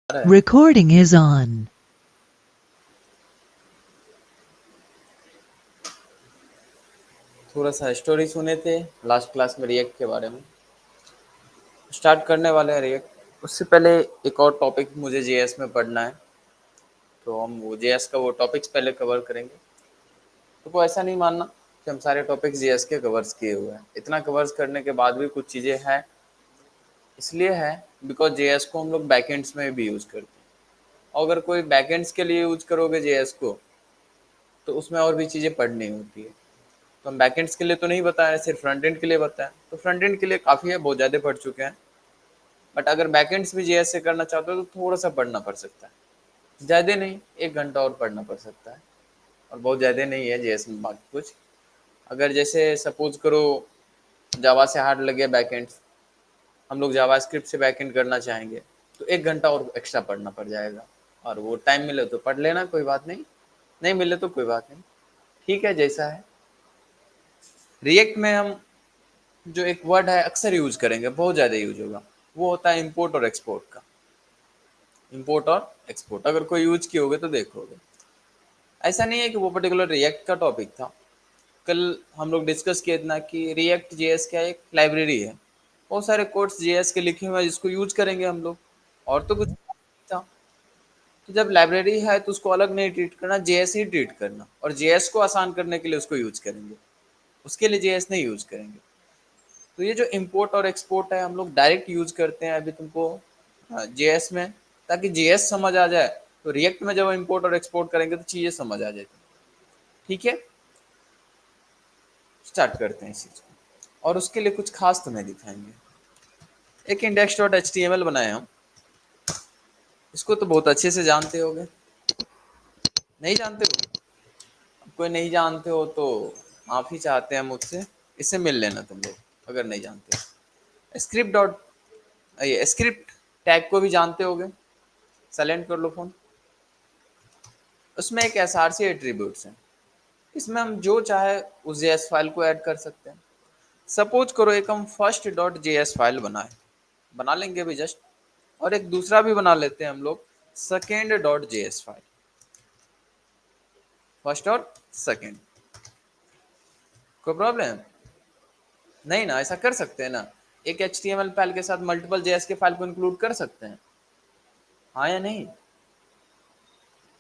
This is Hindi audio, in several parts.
Recording is on. थोड़ा सा स्टोरी सुने थे लास्ट क्लास में रिएक्ट के बारे में। स्टार्ट करने वाले हैं रिएक्ट। उससे पहले एक और टॉपिक मुझे जेएस में पढ़ना है, तो हम वो जेएस का वो टॉपिक्स पहले कवर करेंगे। तो कोई ऐसा नहीं मानना कि हम सारे टॉपिक्स जेएस के कवर्स किए हुए हैं। इतना कवर्स करने के बाद भी कुछ चीज़ें हैं, इसलिए है बिकॉज जेएस को हम लोग बैकएंड्स में भी यूज़ करते हैं। और अगर कोई बैकएंड्स के लिए यूज करोगे जेएस को, तो उसमें और भी चीज़ें पढ़नी होती है। तो हम बैकएंड्स के लिए तो नहीं बताया, सिर्फ फ्रंट एंड के लिए बताया। तो फ्रंट एंड के लिए काफ़ी है, बहुत ज़्यादा पढ़ चुके हैं। बट अगर बैकएंड्स भी जेएस से करना चाहते हो तो थोड़ा सा पढ़ना पड़ सकता है, ज़्यादा नहीं, 1 घंटा और पढ़ना पड़ सकता है। और बहुत ज़्यादा नहीं है जेएस में बाकी कुछ। अगर जैसे सपोज करो जावा से हार्ड लगे बैकएंड्स, हम लोग जावा स्क्रिप्ट से बैकएंड करना चाहेंगे, तो 1 घंटा और एक्स्ट्रा पढ़ना पड़ जाएगा। और वो टाइम मिले तो पढ़ लेना, कोई बात नहीं, नहीं मिले तो कोई बात नहीं, ठीक है जैसा है। रिएक्ट में हम जो एक वर्ड है अक्सर यूज करेंगे, बहुत ज़्यादा यूज होगा, वो होता है इम्पोर्ट और एक्सपोर्ट का। इम्पोर्ट और एक्सपोर्ट अगर कोई यूज किए होगे तो देखोगे। ऐसा नहीं है कि वो पर्टिकुलर रिएक्ट का टॉपिक था। कल हम लोग डिस्कस किया इतना कि रिएक्ट जेएस का एक लाइब्रेरी है, बहुत सारे कोड्स जेएस के लिखे हुए हैं जिसको यूज करेंगे हम लोग, और तो कुछ था। तो जब लाइब्रेरी है तो उसको अलग नहीं ट्रीट करना, जेएस ही ट्रीट करना, और जेएस को आसान करने के लिए उसको यूज करेंगे, उसके लिए जेएस नहीं यूज करेंगे। तो ये जो इम्पोर्ट और एक्सपोर्ट है हम लोग डायरेक्ट यूज करते हैं अभी तुमको जेएस में, ताकि जेएस समझ आ जाए। तो रिएक्ट में जब इम्पोर्ट और एक्सपोर्ट करेंगे तो चीजें समझ आ जाएगी। ठीक है, स्टार्ट करते हैं इस चीज को, और उसके लिए कुछ खास तुम्हें दिखाएंगे। एक index dot H T M L बनाए हम, इसको तो बहुत अच्छे से जानते होगे। नहीं जानते हो? कोई नहीं जानते हो तो माफी चाहते हैं मुझसे, इससे मिल लेना तुम लोग अगर नहीं जानते हो। स्क्रिप्ट डॉट, ये स्क्रिप्ट टैग को भी जानते होगे। साइलेंट कर लो फोन। उसमें एक एसआरसी एट्रीब्यूट्स है, इसमें हम जो चाहे उस जेएस फाइल को ऐड कर सकते हैं। सपोज करो एक हम फर्स्ट डॉट जेएस फाइल बनाए, बना लेंगे भी जस्ट, और एक दूसरा भी बना लेते हैं हम लोग, second dot JS file. First और सेकेंड, कोई प्रॉब्लम नहीं ना? ऐसा कर सकते हैं ना? एक एचटीएमएल फाइल के साथ मल्टीपल जेएस के फाइल को इंक्लूड कर सकते हैं, हाँ या नहीं?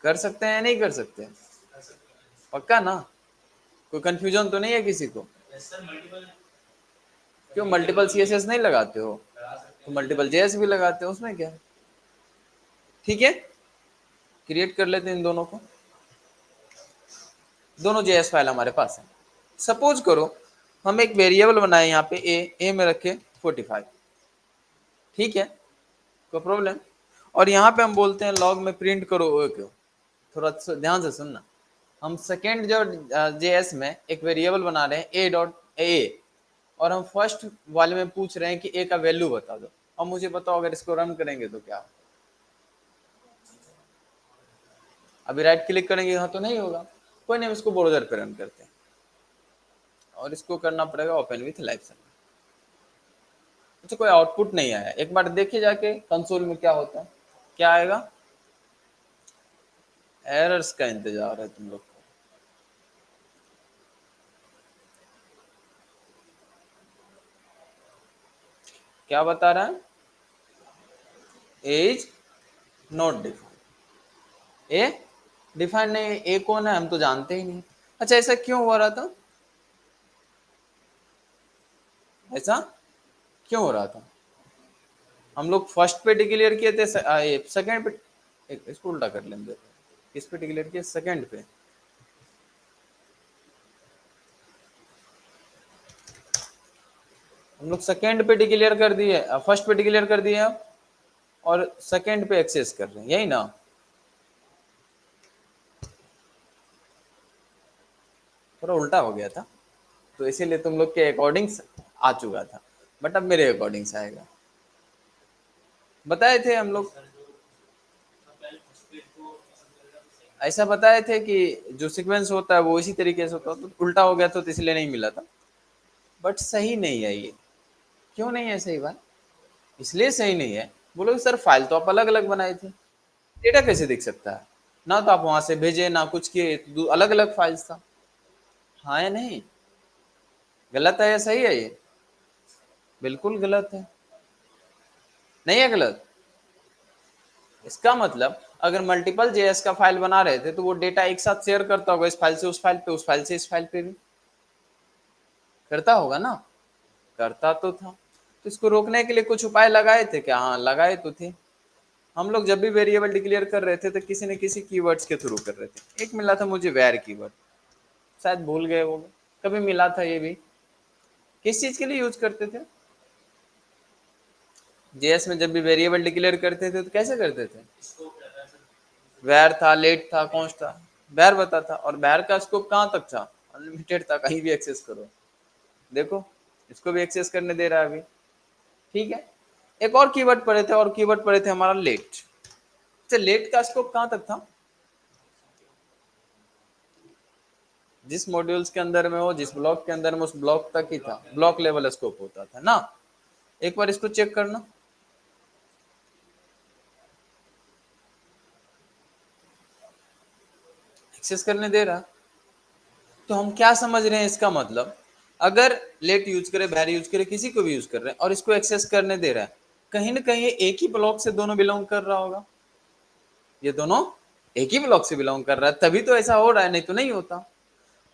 कर सकते हैं या नहीं कर सकते? पक्का ना? कोई कंफ्यूजन तो नहीं है किसी को? क्यों मल्टीपल सीएसएस नहीं लगाते हो? तो मल्टीपल जेएस भी लगाते हो, उसमें क्या है? ठीक है, क्रिएट कर लेते हैं इन दोनों को। दोनों जेएस फाइल हमारे पास है। सपोज करो हम एक वेरिएबल बनाए यहाँ पे ए में रखे 45, ठीक है, कोई प्रॉब्लम? और यहाँ पे हम बोलते हैं लॉग में प्रिंट करो ओ क्यों। थोड़ा ध्यान से सुनना, हम सेकेंड जो जेएस में एक वेरिएबल बना रहे हैं ए डॉट ए, और हम फर्स्ट वाले में पूछ रहे हैं कि ए का वैल्यू बता दो। अब मुझे बताओ अगर इसको रन करेंगे तो क्या? अभी राइट क्लिक करेंगे यहाँ तो नहीं होगा, कोई नहीं, इसको ब्राउज़र पे रन करते हैं, और इसको करना पड़ेगा ओपन विथ लाइव सर्वर। अच्छा, कोई आउटपुट नहीं आया, एक बार देखिए जाके कंसोल में क्या होता है, क्या आएगा? एरर्स का इंतजार है तुम लोग को। क्या बता रहा है? As not defined. A defined नहीं, ए कौन है हम तो जानते ही नहीं। अच्छा, ऐसा क्यों हो रहा था? ऐसा क्यों हो रहा था? हम लोग फर्स्ट पे डिक्लेयर किए थे, सेकंड पे, इसको उल्टा कर लेंगे, किस पे डिक्लेयर किए? सेकंड पे। हम लोग सेकंड पे डिक्लेयर कर दिए, फर्स्ट पे डिक्लेयर कर दिए अब, और सेकंड पे एक्सेस कर रहे हैं, यही ना? थोड़ा उल्टा हो गया था, तो इसीलिए तुम लोग के अकॉर्डिंग्स आ चुका था, बट अब मेरे अकॉर्डिंग्स आएगा। बताए थे हम लोग, ऐसा बताए थे कि जो सीक्वेंस होता है वो इसी तरीके से होता है, तो उल्टा हो गया तो इसलिए नहीं मिला था। बट सही नहीं है ये। क्यों नहीं है सही बात? इसलिए सही नहीं है बोलोगे सर फाइल तो आप अलग अलग बनाए थे, डेटा कैसे दिख सकता है? ना तो आप वहां से भेजे ना कुछ किए, तो अलग अलग फाइल्स था। हाँ या नहीं? गलत है या सही है ये? बिल्कुल गलत है। नहीं है गलत? इसका मतलब अगर मल्टीपल जेएस का फाइल बना रहे थे तो वो डेटा एक साथ शेयर करता होगा, इस फाइल से उस फाइल पे, उस फाइल से इस फाइल पे भी करता होगा ना। करता तो था। तो इसको रोकने के लिए कुछ उपाय लगाए थे क्या? हाँ लगाए तो थे। हम लोग जब भी वेरिएबल डिक्लेयर कर रहे थे तो किसी न किसी कीवर्ड्स के थ्रू कर रहे थे। एक मिला था मुझे वेर कीवर्ड, शायद भूल गए वो, कभी मिला था ये भी। किस चीज के लिए यूज करते थे? जेएस में जब भी वेरिएबल डिक्लेयर करते थे तो कैसे करते थे? वेर था, लेट था, कॉन्स्ट था। वेर बता था, और वेर का स्कोप कहाँ तक था? अनलिमिटेड था, कहीं भी एक्सेस करो। देखो, इसको भी एक्सेस करने दे रहा है अभी। ठीक है। एक और कीवर्ड पढ़े थे, और कीवर्ड पढ़े थे हमारा लेट। अच्छा, लेट का स्कोप कहाँ तक था? जिस मॉड्यूल्स के अंदर में हो, जिस ब्लॉक के अंदर में, उस ब्लॉक तक ही था। ब्लॉक लेवल स्कोप होता था ना। एक बार इसको चेक करना। एक्सेस करने दे रहा। तो हम क्या समझ रहे हैं इसका मतलब? अगर लेट यूज करे, वैर यूज करे, किसी को भी यूज कर रहे हैं और इसको एक्सेस करने दे रहा है, कहीं ना कहीं ये एक ही ब्लॉक से दोनों बिलोंग कर रहा होगा। ये दोनों एक ही ब्लॉक से बिलोंग कर रहा है, तभी तो ऐसा हो रहा है, नहीं तो नहीं होता।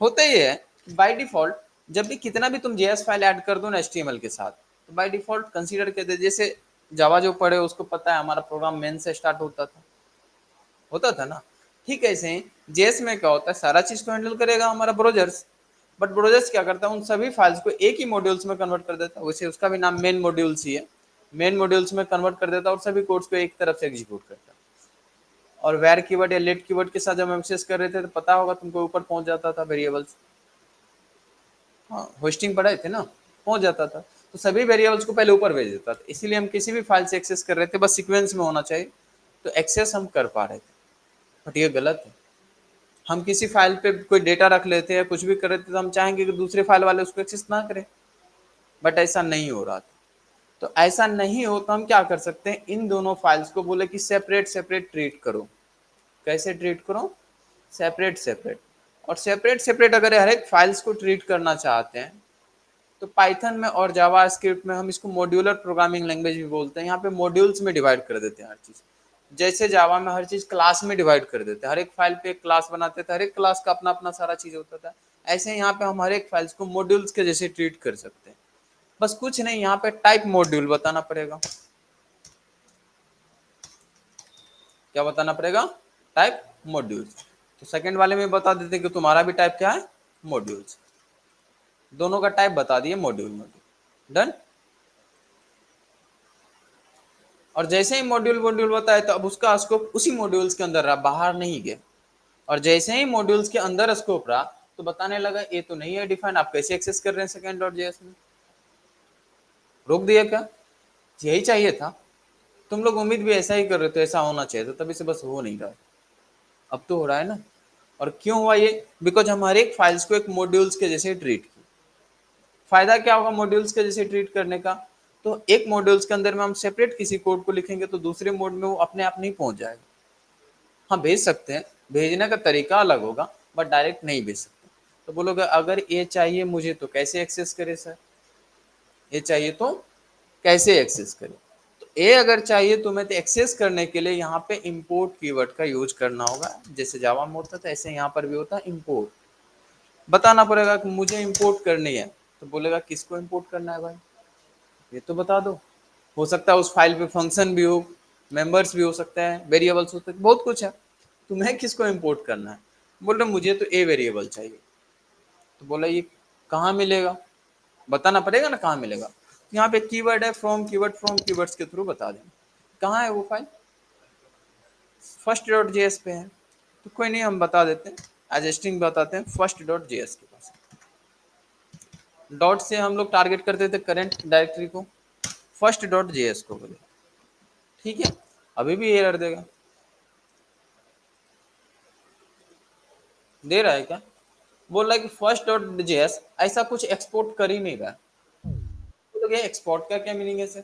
होता ही है बाय डिफॉल्ट। जब भी कितना भी तुम जेएस फाइल ऐड कर दो ना एचटीएमएल के साथ, तो बाय डिफॉल्ट कंसीडर कर दे, जैसे जावा जो पढ़े उसको पता है हमारा प्रोग्राम मेन से स्टार्ट होता था ना। ठीक है, ऐसे ही जेएस में क्या होता है, सारा चीज को हैंडल करेगा हमारा ब्राउजर्स। बट ब्राउजर्स क्या करता है, उन सभी फाइल्स को एक ही मॉड्यूल्स में कन्वर्ट कर देता है। वैसे उसका भी नाम मेन मॉड्यूल्स ही है। मेन मॉड्यूल्स में कन्वर्ट कर देता है और सभी कोड्स को एक तरफ से एग्जीक्यूट करता है। और वेर कीवर्ड या लेट कीवर्ड के साथ जब हम एक्सेस कर रहे थे तो पता होगा तुमको, ऊपर पहुंच जाता था वेरिएबल्स। हाँ, होस्टिंग पढ़ाए थे ना, पहुंच जाता था। तो सभी वेरिएबल्स को पहले ऊपर भेज देता था, इसीलिए हम किसी भी फाइल से एक्सेस कर रहे थे बस सीक्वेंस में होना चाहिए, तो एक्सेस हम कर पा रहे थे। बट ये गलत है। हम किसी फाइल पे कोई डेटा रख लेते हैं, कुछ भी कर रहे थे, तो हम चाहेंगे कि दूसरे फाइल वाले उसको एक्सेस ना करें। बट ऐसा नहीं हो रहा था। तो ऐसा नहीं हो तो हम क्या कर सकते हैं, इन दोनों फाइल्स को बोले कि सेपरेट सेपरेट ट्रीट करो। कैसे ट्रीट करो? Separate separate. और सेपरेट सेपरेट अगर हर एक फाइल्स को ट्रीट करना चाहते हैं, तो पाइथन में और जावा स्क्रिप्ट में हम इसको मॉड्यूलर प्रोग्रामिंग लैंग्वेज भी बोलते हैं। यहाँ पे मॉड्यूल्स में डिवाइड कर देते हैं हर चीज। जैसे जावा में हर चीज क्लास में डिवाइड कर देते हैं, हर एक फाइल पे एक क्लास बनाते थे, हर एक क्लास का अपना अपना सारा चीज होता था। ऐसे ही यहाँ पे हम हर एक फाइल्स को मॉड्यूल्स के जैसे ट्रीट कर सकते हैं। बस कुछ नहीं, यहाँ पे टाइप मॉड्यूल बताना पड़ेगा। क्या बताना पड़ेगा? Type modules. तो सेकंड वाले में बता देते कि तुम्हारा भी टाइप क्या है? मॉड्यूल्स। दोनों का टाइप बता दिए, मॉड्यूल मॉड्यूल। डन। और जैसे ही मॉड्यूल मॉड्यूल बताए तो अब उसका स्कोप उसी मॉड्यूल्स के अंदर रहा, बाहर नहीं गए। और जैसे ही मॉड्यूल्स के अंदर स्कोप रहा, तो बताने लगा ये तो नहीं है डिफाइन, आप कैसे एक्सेस कर रहे हैं सेकंड डॉट जेएस में। रोक दिया क्या? यही चाहिए था। तुम लोग उम्मीद भी ऐसा ही कर रहे थे, ऐसा होना चाहिए था, तभी से बस हो नहीं रहा है। अब तो हो रहा है ना। और क्यों हुआ ये? बिकॉज हम हर एक फाइल्स को एक मॉड्यूल्स के जैसे ट्रीट किए। फायदा क्या होगा मॉड्यूल्स के जैसे ट्रीट करने का? तो एक मॉड्यूल्स के अंदर में हम सेपरेट किसी कोड को लिखेंगे तो दूसरे मोड में वो अपने आप नहीं पहुंच जाएगा। हाँ भेज सकते हैं, भेजने का तरीका अलग होगा, बट डायरेक्ट नहीं भेज सकते। तो बोलोगे अगर ये चाहिए मुझे तो कैसे एक्सेस करे सर? ये चाहिए तो कैसे एक्सेस करे? तो ये अगर चाहिए तुम्हें तो एक्सेस करने के लिए यहाँ पे इंपोर्ट कीवर्ड का यूज करना होगा। जैसे जावा में होता था ऐसे यहाँ पर भी होता है इंपोर्ट। बताना पड़ेगा कि मुझे इंपोर्ट करनी है। तो बोलेगा किसको इंपोर्ट करना है भाई, ये तो बता दो। हो सकता है उस फाइल पे फंक्शन भी हो, मेंबर्स भी हो सकते हैं, वेरिएबल्स हो सकते हैं, बहुत कुछ है। तुम्हें किसको इंपोर्ट करना है? बोल रहे मुझे तो ए वेरिएबल चाहिए। तो बोला ये कहाँ मिलेगा? बताना पड़ेगा ना कहाँ मिलेगा। यहाँ पे कीवर्ड है फ्रॉम कीवर्ड, फ्रॉम कीवर्ड्स के थ्रू बता दें कहाँ है वो फाइल। फर्स्ट डॉट जेएस पे है। तो कोई नहीं, हम बता देते हैं, एज स्ट्रिंग बताते हैं फर्स्ट डॉट जेएस के पास। डॉट से हम लोग टारगेट करते थे करंट डायरेक्टरी को, फर्स्ट डॉट जेएस को बोले। ठीक है, अभी भी एरर देगा। दे रहा है क्या? बोल रहा है कि फर्स्ट डॉट जेएस ऐसा कुछ एक्सपोर्ट कर ही नहीं रहा है। तो ये एक्सपोर्ट का क्या मीनिंग है सर?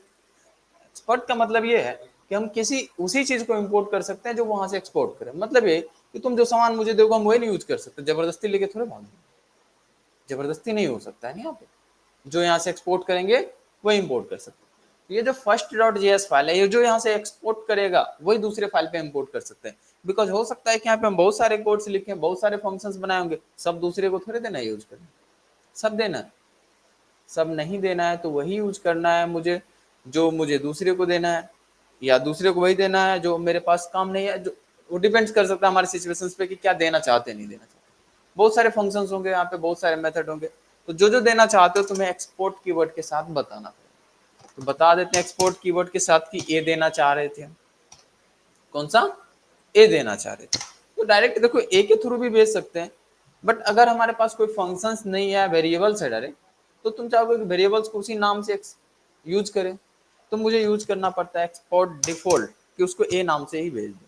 एक्सपोर्ट का मतलब ये है कि हम किसी उसी चीज को इंपोर्ट कर सकते हैं जो वहां से एक्सपोर्ट करें। मतलब ये कि तुम जो सामान मुझे दोगे हम वही नहीं यूज कर सकते, जबरदस्ती लेके थोड़े भाग, जबरदस्ती नहीं हो सकता है ना यहाँ पे। जो यहाँ से एक्सपोर्ट करेंगे वही इंपोर्ट कर सकते हैं। तो ये जो फर्स्ट डॉट जेएस फाइल है, ये जो यहाँ से एक्सपोर्ट करेगा वही दूसरे फाइल पे इंपोर्ट कर सकते हैं। बिकॉज हो सकता है कि यहाँ पे हम बहुत सारे कोड्स लिखे, बहुत सारे फंक्शंस बनाए होंगे, सब दूसरे को थोड़े देना है यूज करना, सब देना है, सब नहीं देना है। तो वही यूज करना है मुझे जो मुझे दूसरे को देना है, या दूसरे को वही देना है जो मेरे पास काम नहीं है। जो वो डिपेंड्स कर सकता है हमारे सिचुएशंस पे कि क्या देना चाहते हैं नहीं देना चाहते। बहुत सारे फंक्शंस होंगे यहाँ पे, बहुत सारे मेथड होंगे। तो जो जो देना चाहते हो तुम्हें एक्सपोर्ट कीवर्ड के साथ बताना पड़ेगा। तो बता देते हैं एक्सपोर्ट कीवर्ड के साथ कि ए देना चाह रहे थे, कौन सा, ए देना चाह रहे थे। तो डायरेक्ट देखो ए के थ्रू भी भेज सकते हैं, बट अगर हमारे पास कोई फंक्शंस नहीं है, वेरिएबल्स है डायरेक्ट, तो तुम चाहोगे कि वेरिएबल्स को उसी नाम से यूज करें, तो मुझे यूज करना पड़ता है एक्सपोर्ट डिफॉल्ट, कि उसको ए नाम से ही भेज दो।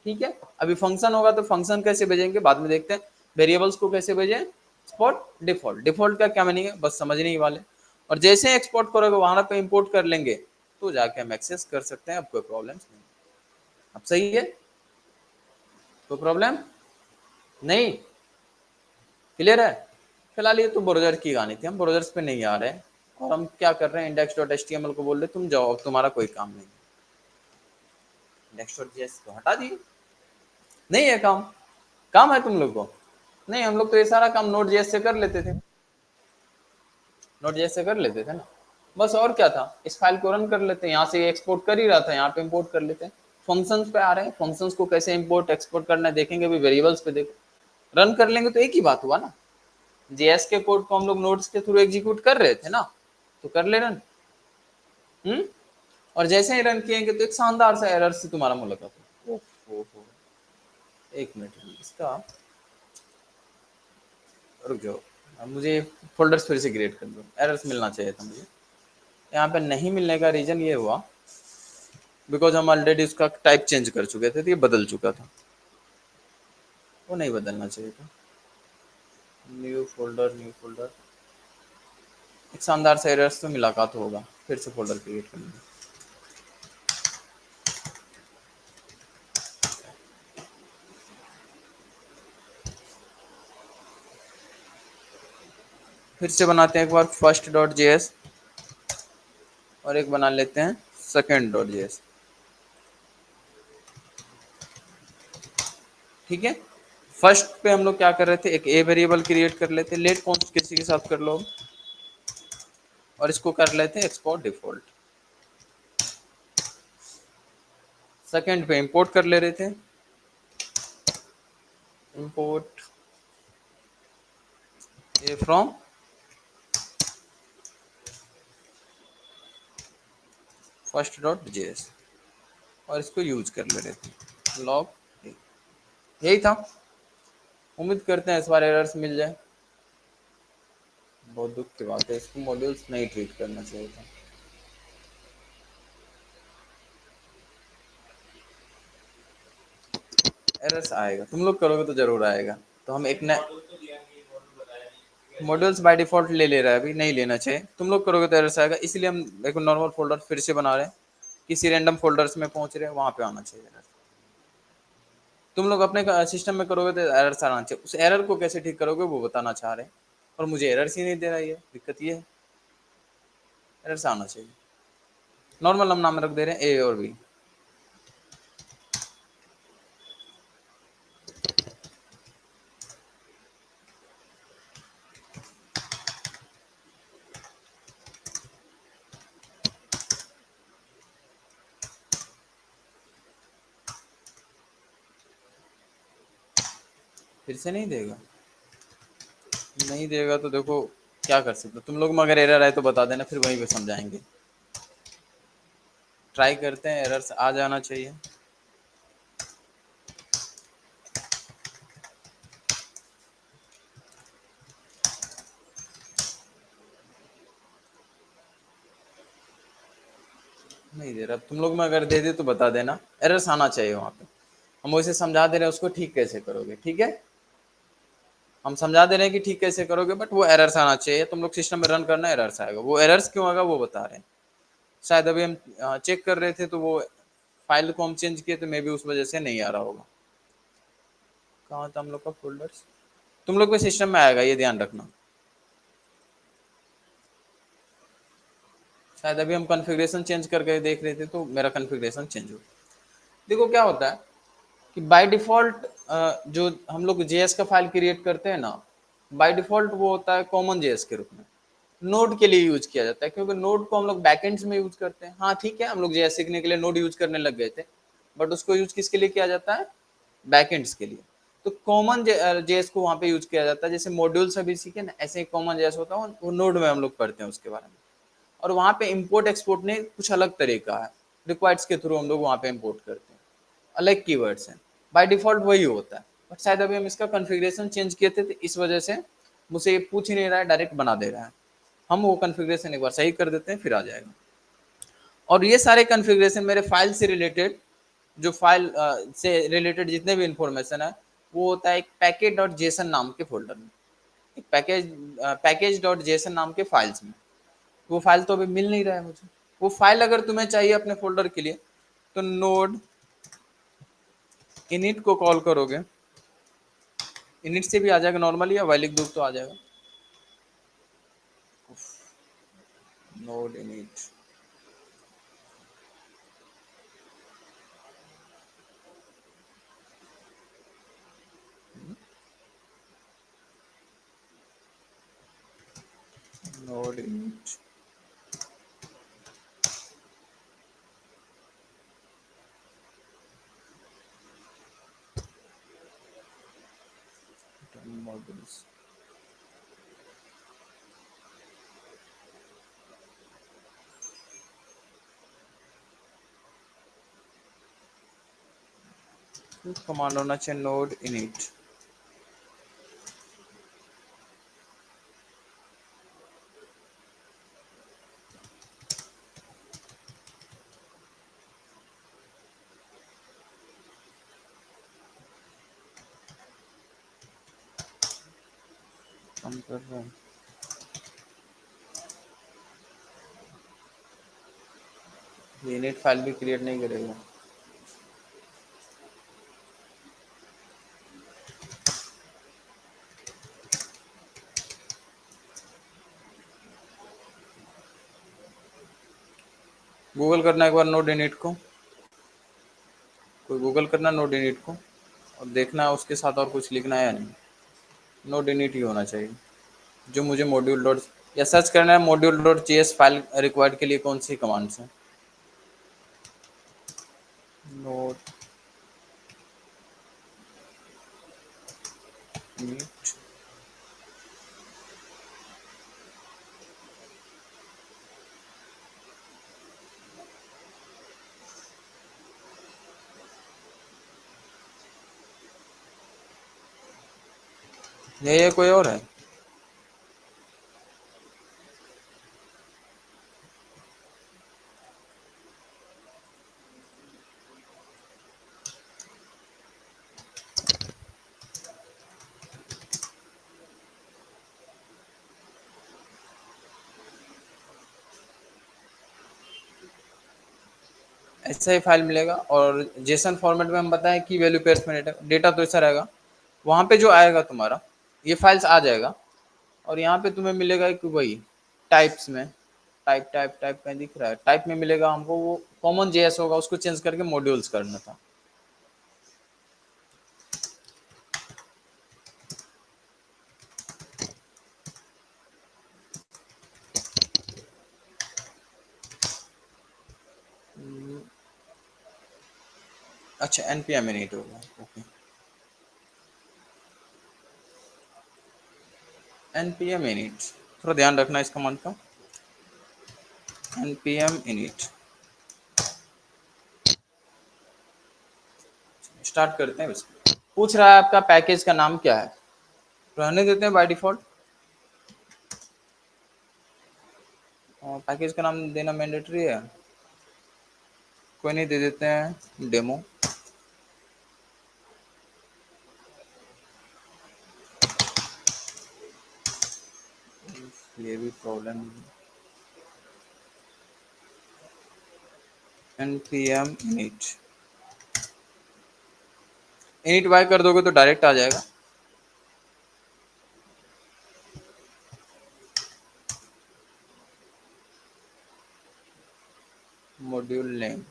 ठीक है, अभी फंक्शन होगा तो फंक्शन कैसे भेजेंगे बाद में देखते हैं, वेरिएबल्स को कैसे भेजें, एक्सपोर्ट डिफॉल्ट। डिफॉल्ट का क्या मीनिंग है बस समझने ही वाले। और जैसे एक्सपोर्ट करोगे वहां पे इंपोर्ट कर लेंगे तो जाके हम एक्सेस कर सकते हैं, अब कोई प्रॉब्लम नहीं। अब सही है, कोई प्रॉब्लम नहीं, क्लियर है। फिलहाल ये तो ब्राउज़र की कहानी थी, हम ब्राउज़र्स पे नहीं आ रहे हैं, और हम क्या कर रहे हैं index.html को बोल रहे तुम जाओ, अब तुम्हारा कोई काम नहीं। index.js को हटा दिए, नहीं है काम, काम है तुम लोग को नहीं। हम लोग तो ये सारा काम Node.js से कर लेते थे, Node.js से कर लेते थे ना, बस और क्या था, इस फाइल को रन कर लेते हैं, यहाँ से एक्सपोर्ट कर ही रहा था, यहाँ पे इंपोर्ट कर लेते हैं। फंक्शंस पे आ रहे हैं, फंक्शंस को कैसे इंपोर्ट एक्सपोर्ट करना है देखेंगे, अभी वेरिएबल्स पे देखो, रन कर लेंगे तो एक ही बात हुआ ना। जेएस के कोड को हम लोग नोड्स के थ्रू एग्जीक्यूट कर रहे थे ना, तो कर ले रन। और जैसे ही रन किएंगे तो एक शानदार सा एरर से तुम्हारा मुलाकात हो। ओहो, एक मिनट इसका रुक जाओ, अब मुझे फोल्डर्स फिर से क्रिएट कर दो, एरर्स मिलना चाहिए था मुझे। यहाँ पे नहीं मिलने का रीजन ये हुआ बिकॉज हम ऑलरेडी उसका टाइप चेंज कर चुके थे, तो ये बदल चुका था, वो नहीं बदलना चाहिए था। न्यू फोल्डर, न्यू फोल्डर, एक शानदार सा एरर्स तो मुलाकात होगा, फिर से फोल्डर क्रिएट करेंगे। फिर से बनाते हैं एक बार फर्स्ट डॉट जेएस, और एक बना लेते हैं सेकेंड डॉट जेएस। ठीक है, फर्स्ट पे हम लोग क्या कर रहे थे, एक ए वेरिएबल क्रिएट कर लेते, लेट कौन किसी के साथ कर लो, और इसको कर लेते हैं एक्सपोर्ट डिफॉल्ट। सेकेंड पे इंपोर्ट कर ले रहे थे, import A from first dot JS, और इसको यूज कर ले रहे थे लॉग। यही था, उम्मीद करते हैं इस बार एरर्स मिल जाए। बहुत दुख की बात है, इसको मॉड्यूल्स नहीं ट्रीट करना चाहिए था। एरर्स आएगा, तुम लोग करोगे तो जरूर आएगा। तो हम एक नया मॉड्यूल्स बाय डिफॉल्ट ले रहा है, अभी नहीं लेना चाहिए, तुम लोग करोगे तो एरर्स आएगा, इसलिए हम एक नॉर्मल फोल्डर फिर से बना रहे हैं, किसी रैंडम फोल्डर्स में पहुंच रहे हैं वहां पे आना चाहिए एरर। तुम लोग अपने सिस्टम में करोगे तो एरर्स आना चाहिए, उस एरर को कैसे ठीक करोगे वो बताना चाह रहे हैं, और मुझे एरर्स ही नहीं दे रहा है, दिक्कत ये है, एरर्स आना चाहिए। नॉर्मल हम नाम रख दे रहे हैं ए और बी। फिर से नहीं देगा, नहीं देगा तो देखो क्या कर सकते, तुम लोग में अगर एरर आए तो बता देना, फिर वहीं पे समझाएंगे। ट्राई करते हैं, एरर्स आ जाना चाहिए। नहीं दे रहा, तुम लोग में अगर दे दे तो बता देना, एरर्स आना चाहिए वहां पे। हम वैसे समझा दे रहे हैं उसको ठीक कैसे करोगे, ठीक है, हम समझा दे रहे हैं कि ठीक कैसे करोगे, बट वो एरर्स आना चाहिए। तुम लोग सिस्टम में रन करना, एरर्स आएगा, वो एरर्स क्यों आएगा वो बता रहे हैं। शायद अभी हम चेक कर रहे थे तो वो फाइल को हम चेंज किए तो मे बी उस वजह से नहीं आ रहा होगा। कहाँ था हम लोग का फोल्डर्स? तुम लोग के सिस्टम में आएगा, ये ध्यान रखना। शायद अभी हम कॉन्फ़िगरेशन चेंज करके देख रहे थे तो मेरा कॉन्फ़िगरेशन चेंज हो। देखो क्या होता है कि बाय डिफ़ॉल्ट जो हम लोग जेएस का फाइल क्रिएट करते हैं ना, बाय डिफ़ॉल्ट वो होता है कॉमन जेएस के रूप में। नोड के लिए यूज किया जाता है क्योंकि नोड को हम लोग बैकएंड्स में यूज करते हैं। हाँ ठीक है, हम लोग जेएस सीखने के लिए नोड यूज करने लग गए थे, बट उसको यूज किसके लिए किया जाता है? बैकएंड्स के लिए। तो कॉमन जेएस को वहाँ पे यूज किया जाता है। जैसे मॉड्यूल्स अभी सीखे ना, ऐसे ही कॉमन जेएस होता है, वो नोड में हम लोग पढ़ते हैं उसके बारे में। और वहाँ पे इंपोर्ट एक्सपोर्ट ने कुछ अलग तरीका है, रिक्वायर्ड्स के थ्रू हम लोग वहाँ पे इंपोर्ट करते हैं, अलग कीवर्ड्स हैं। बाय डिफॉल्ट वही होता है, बट शायद अभी हम इसका कॉन्फ़िगरेशन चेंज किए थे तो इस वजह से मुझे ये पूछ ही नहीं रहा है, डायरेक्ट बना दे रहा है। हम वो कॉन्फ़िगरेशन एक बार सही कर देते हैं, फिर आ जाएगा। और ये सारे कॉन्फ़िगरेशन मेरे फाइल से रिलेटेड, जो फाइल से रिलेटेड जितने भी इंफॉर्मेशन है, वो होता है एक पैकेज डॉट जेसन नाम के फोल्डर में, एक पैकेज डॉट जेसन नाम के फाइल्स में। वो फाइल तो अभी मिल नहीं रहा है मुझे। वो फाइल अगर तुम्हें चाहिए अपने फोल्डर के लिए तो नोड इनिट को कॉल करोगे, इनिट से भी आ जाएगा नॉर्मली, या वाई लिख दो तो आ जाएगा। Node init, node init modules. Command होना चाहिए नोड इनिट। हम कर रहे हैं इनिट फाइल भी क्रिएट नहीं करेगा। गूगल करना एक बार नोड इनिट को, कोई गूगल करना नोड इनिट को और देखना उसके साथ और कुछ लिखना है या नहीं। नोड इनिट ही होना चाहिए। जो मुझे मॉड्यूल डॉट, या सर्च करना है module dot JS file required के लिए कौन सी कमांड्स हैं। नोड इनिट, ये कोई और है? ऐसा ही फाइल मिलेगा। और जेसन फॉर्मेट में हम बताएं की वैल्यू पेयर्स में डेटा, डेटा तो ऐसा रहेगा। वहाँ पे जो आएगा तुम्हारा ये फाइल्स आ जाएगा, और यहाँ पे तुम्हें मिलेगा कि वही टाइप्स में, टाइप टाइप टाइप कहीं दिख रहा है, टाइप में मिलेगा हमको, वो कॉमन जेएस होगा, उसको चेंज करके मॉड्यूल्स करना था। अच्छा npm init होगा, ओके। npm init, थोड़ा ध्यान रखना इस कमांड का। npm init स्टार्ट करते हैं इसको। पूछ रहा है आपका पैकेज का नाम क्या है, रहने देते हैं बाय डिफॉल्ट। पैकेज का नाम देना मैंडेटरी है, कोई नहीं, दे देते हैं डेमो। ये भी problem, npm init init y कर दोगे तो डायरेक्ट आ जाएगा। Module name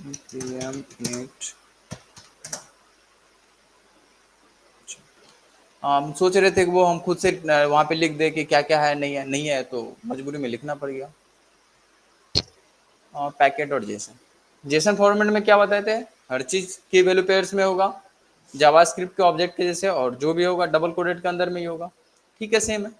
npm init। हम सोच रहे थे कि वो हम खुद से वहां पे लिख दे कि क्या क्या है, नहीं है तो मजबूरी में लिखना पड़ गया। पैकेट और जेसन, जेसन फॉर्मेट में क्या बताए थे, हर चीज की वैल्यू पेयर्स में होगा, जावास्क्रिप्ट के ऑब्जेक्ट के जैसे, और जो भी होगा डबल कोडेड के अंदर में ही होगा। ठीक है, सेम है।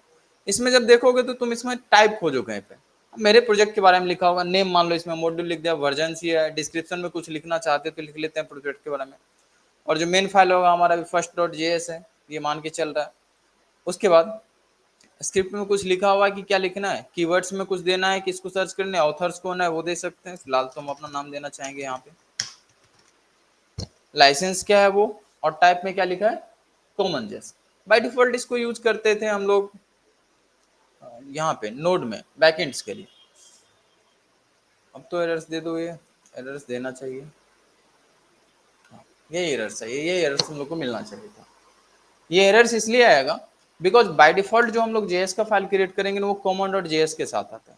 इसमें जब देखोगे तो तुम इसमें टाइप खोजो कहीं पे, मेरे प्रोजेक्ट के बारे में लिखा होगा, नेम मान लो इसमें मॉड्यूल लिख दिया, वर्जन सी है, डिस्क्रिप्शन में कुछ लिखना चाहते तो लिख लेते हैं प्रोजेक्ट के बारे में, और जो मेन फाइल होगा हमारा फर्स्ट डॉट जेएस है, ये मान के चल रहा है। उसके बाद स्क्रिप्ट में कुछ लिखा हुआ है कि क्या लिखना है, कीवर्ड्स में कुछ देना है, किसको सर्च करना है, ऑथर्स कौन है वो दे सकते हैं, फिलहाल तो हम अपना नाम देना चाहेंगे यहाँ पे। लाइसेंस क्या है वो, और टाइप में क्या लिखा है, कॉमन जैसे बाय डिफॉल्ट इसको यूज करते थे हम लोग यहाँ पे नोड में बैकएंड्स के लिए। अब तो एरर्स दे दो, ये एरर्स देना चाहिए, ये एरर्स है, ये एरर्स हम लोग को मिलना चाहिए था। ये एरर्स इसलिए आएगा बिकॉज बाय डिफॉल्ट जो हम लोग जेएस का फाइल क्रिएट करेंगे ना वो कॉमन डॉट जेएस के साथ आता है,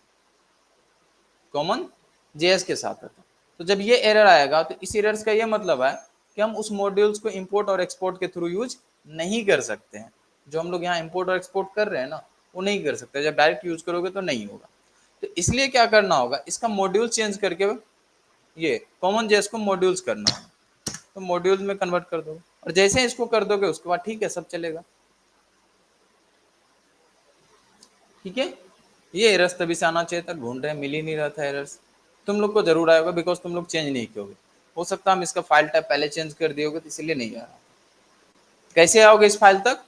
कॉमन जेएस के साथ आता है। तो जब ये एरर आएगा तो इस एरर्स का ये मतलब है कि हम उस मॉड्यूल्स को इंपोर्ट और एक्सपोर्ट के थ्रू यूज नहीं कर सकते हैं। जो हम लोग यहाँ इंपोर्ट और एक्सपोर्ट कर रहे हैं ना वो नहीं कर सकते, जब डायरेक्ट यूज करोगे तो नहीं होगा। तो इसलिए क्या करना होगा, इसका मॉड्यूल चेंज करके ये कॉमन जेएस को मॉड्यूल्स करना होगा, तो मॉड्यूल्स में कन्वर्ट कर दो, और जैसे इसको कर दोगे उसके बाद ठीक है सब चलेगा। ठीक है, ये एरर्स तभी से आना चाहिए था, ढूंढ रहे मिल ही नहीं रहा था एरर्स। तुम लोग को जरूर आएगा बिकॉज तुम लोग चेंज नहीं कियोगे, हो सकता है हम इसका फाइल टाइप पहले चेंज कर दिए होगे तो इसलिए नहीं आ रहा। कैसे आओगे इस फाइल तक,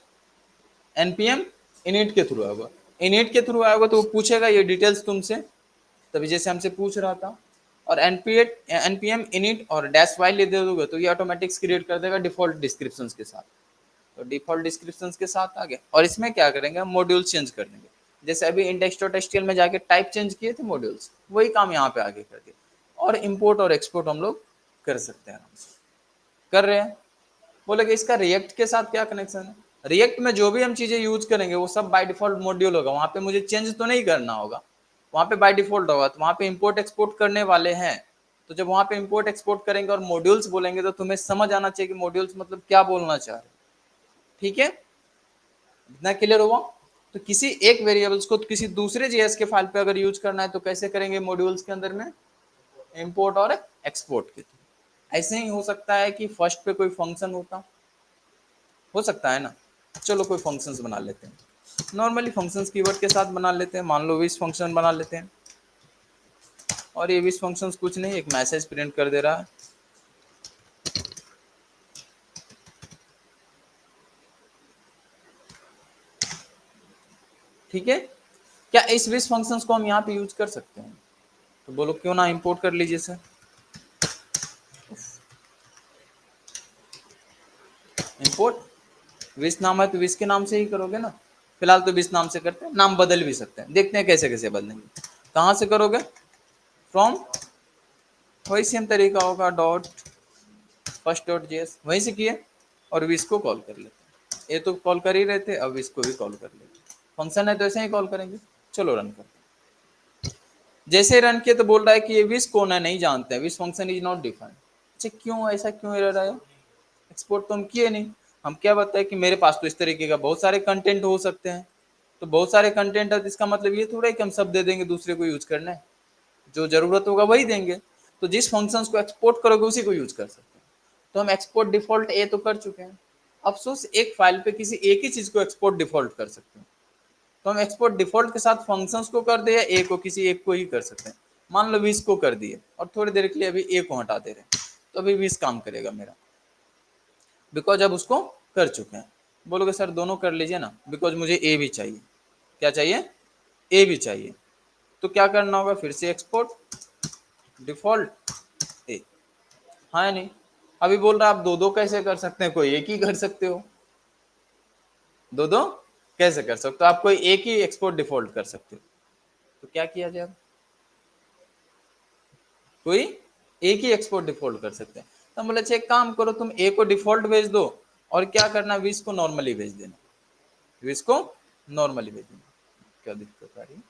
npm init के थ्रू आओगे, init के थ्रू आओगे तो वो पूछेगा ये डिटेल्स तुमसे, तभी जैसे हमसे पूछ रहा था, और npm init और डैश वाई ले दे दोगे तो ये ऑटोमेटिक्स क्रिएट कर देगा डिफॉल्ट डिस्क्रिप्शन के साथ, तो डिफॉल्ट डिस्क्रिप्शन के साथ आ गए। और इसमें क्या करेंगे, हम मॉड्यूल चेंज कर देंगे, जैसे अभी index.html में जाके टाइप चेंज किए थे मॉड्यूल्स, वही काम यहाँ पे आगे कर दिया, और इंपोर्ट और एक्सपोर्ट हम लोग कर सकते हैं आराम से, कर रहे हैं। बोले कि इसका रिएक्ट के साथ क्या कनेक्शन है, रिएक्ट में जो भी हम चीजें यूज करेंगे वो सब बाय डिफॉल्ट मॉड्यूल होगा, वहां पे मुझे चेंज तो नहीं करना होगा, वहां पे बाय डिफॉल्ट होगा, तो वहां पे इंपोर्ट एक्सपोर्ट करने वाले हैं, तो जब वहां पे इंपोर्ट एक्सपोर्ट करेंगे और मॉड्यूल्स बोलेंगे तो तुम्हें समझ आना चाहिए कि मॉड्यूल्स मतलब क्या बोलना चाह रहे हैं। ठीक है, इतना क्लियर हुआ। तो किसी एक वेरिएबल्स को किसी दूसरे जेएस के फाइल पे अगर यूज करना है तो कैसे करेंगे, मॉड्यूल्स के अंदर में इंपोर्ट और एक्सपोर्ट के थ्रू। ऐसे ही हो सकता है कि फर्स्ट पे कोई फंक्शन होता, हो सकता है ना, चलो कोई फंक्शंस बना लेते हैं, नॉर्मली फंक्शंस कीवर्ड के साथ बना लेते हैं, मान लो विश फंक्शन बना लेते हैं, और ये विश फंक्शंस कुछ नहीं, एक मैसेज प्रिंट कर दे रहा है। ठीक है, क्या इस विश फंक्शंस को हम यहाँ पे यूज कर सकते हैं, तो बोलो क्यों ना इंपोर्ट कर लीजिए सर। इंपोर्ट विश नाम है तो विश के नाम से ही करोगे ना, फिलहाल तो विश नाम से करते हैं, नाम बदल भी सकते हैं, देखते हैं कैसे कैसे बदलेंगे। कहाँ से करोगे, फ्रॉम, वही सेम तरीका होगा, डॉट फर्स्ट डॉट जेएस वहीं से किए, और विश को कॉल कर लेते हैं, ये तो कॉल कर ही रहे थे, अब विश को भी कॉल कर लेते हैं, फंक्शन है तो ऐसे ही कॉल करेंगे। चलो रन करते हैं, जैसे रन किए तो बोल रहा है कि ये विश कौन है नहीं जानते हैं, wish function is not defined. अच्छा क्यों, ऐसा क्यों एरर आया, एक्सपोर्ट तो हम किए नहीं, हम क्या बताए कि मेरे पास तो इस तरीके का बहुत सारे कंटेंट हो सकते हैं, तो बहुत सारे कंटेंट है तो इसका मतलब ये थोड़ा है कि हम सब दे देंगे दूसरे को यूज करना है, जो जरूरत होगा वही देंगे, तो जिस फंक्शंस को एक्सपोर्ट करोगे उसी को यूज कर सकते हैं। तो हम एक्सपोर्ट डिफॉल्ट ए तो कर चुके हैं, अफसोस एक फाइल पे किसी एक ही चीज को एक्सपोर्ट डिफॉल्ट कर सकते हैं, तो हम एक्सपोर्ट डिफॉल्ट के साथ फंक्शंस को कर दे या ए को, किसी एक को ही कर सकते हैं। मान लो 20 को कर दिए और थोड़ी देर के लिए अभी ए को हटा दे रहे हैं, तो अभी 20 काम करेगा मेरा, बिकॉज अब उसको कर चुके हैं। बोलोगे सर दोनों कर लीजिए ना, बिकॉज मुझे ए भी चाहिए, क्या चाहिए, ए भी चाहिए, तो क्या करना होगा, फिर से एक्सपोर्ट डिफॉल्ट ए, हाँ या नहीं। अभी बोल रहा आप दो दो कैसे कर सकते हैं, कोई एक ही कर सकते हो, दो दो कैसे कर सकते हो? आप कोई एक ही एक्सपोर्ट डिफॉल्ट कर सकते हो, तो क्या किया जाए? कोई एक ही एक्सपोर्ट डिफॉल्ट कर सकते हैं। तो हम बोले अच्छा एक काम करो, तुम ए को डिफॉल्ट भेज दो और क्या करना, 20 को नॉर्मली भेज देना, 20 को नॉर्मली भेज देना। क्या दिक्कत आ रही है?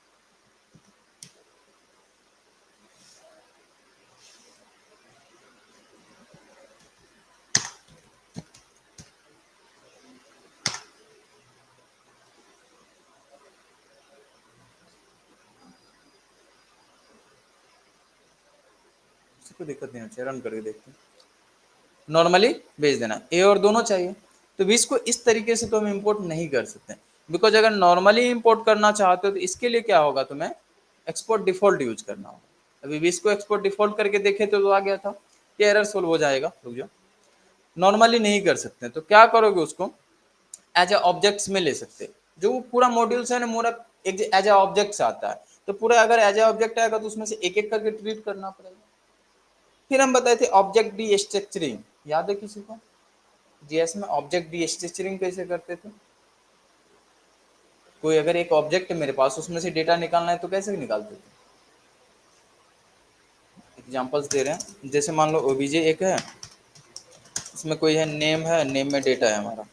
कोई दिक्कत नहीं है, रन करके देखते हैं। नॉर्मली भेज देना, ए और दोनों चाहिए, तो 20 को इस तरीके से तो हम इंपोर्ट नहीं कर सकते, बिकॉज अगर नॉर्मली इंपोर्ट करना चाहते हो तो इसके लिए क्या होगा, तुम्हें एक्सपोर्ट डिफॉल्ट यूज करना होगा। अभी 20 को एक्सपोर्ट डिफॉल्ट करके देखे तो आ गया था कि एरर सोल्व हो जाएगा। रुक जाओ, नॉर्मली नहीं कर सकते तो क्या करोगे, उसको एज ए ऑब्जेक्ट्स में ले सकते हो। जो पूरा मॉड्यूल्स है ना, पूरा एक एज ए ऑब्जेक्ट्स आता है, तो पूरा अगर एज ए ऑब्जेक्ट आएगा तो उसमें से एक एक करके ट्रीट करना पड़ेगा। फिर हम बताए थे ऑब्जेक्ट डी स्ट्रक्चरिंग, याद है किसी को? जीएस में ऑब्जेक्ट डी स्ट्रक्चरिंग कैसे करते थे? कोई अगर एक ऑब्जेक्ट है मेरे पास, उसमें से डेटा निकालना है तो कैसे निकालते थे? एग्जांपल्स दे रहे हैं, जैसे मान लो ओबीजे एक है, इसमें कोई है नेम, है नेम में डेटा है हमारा।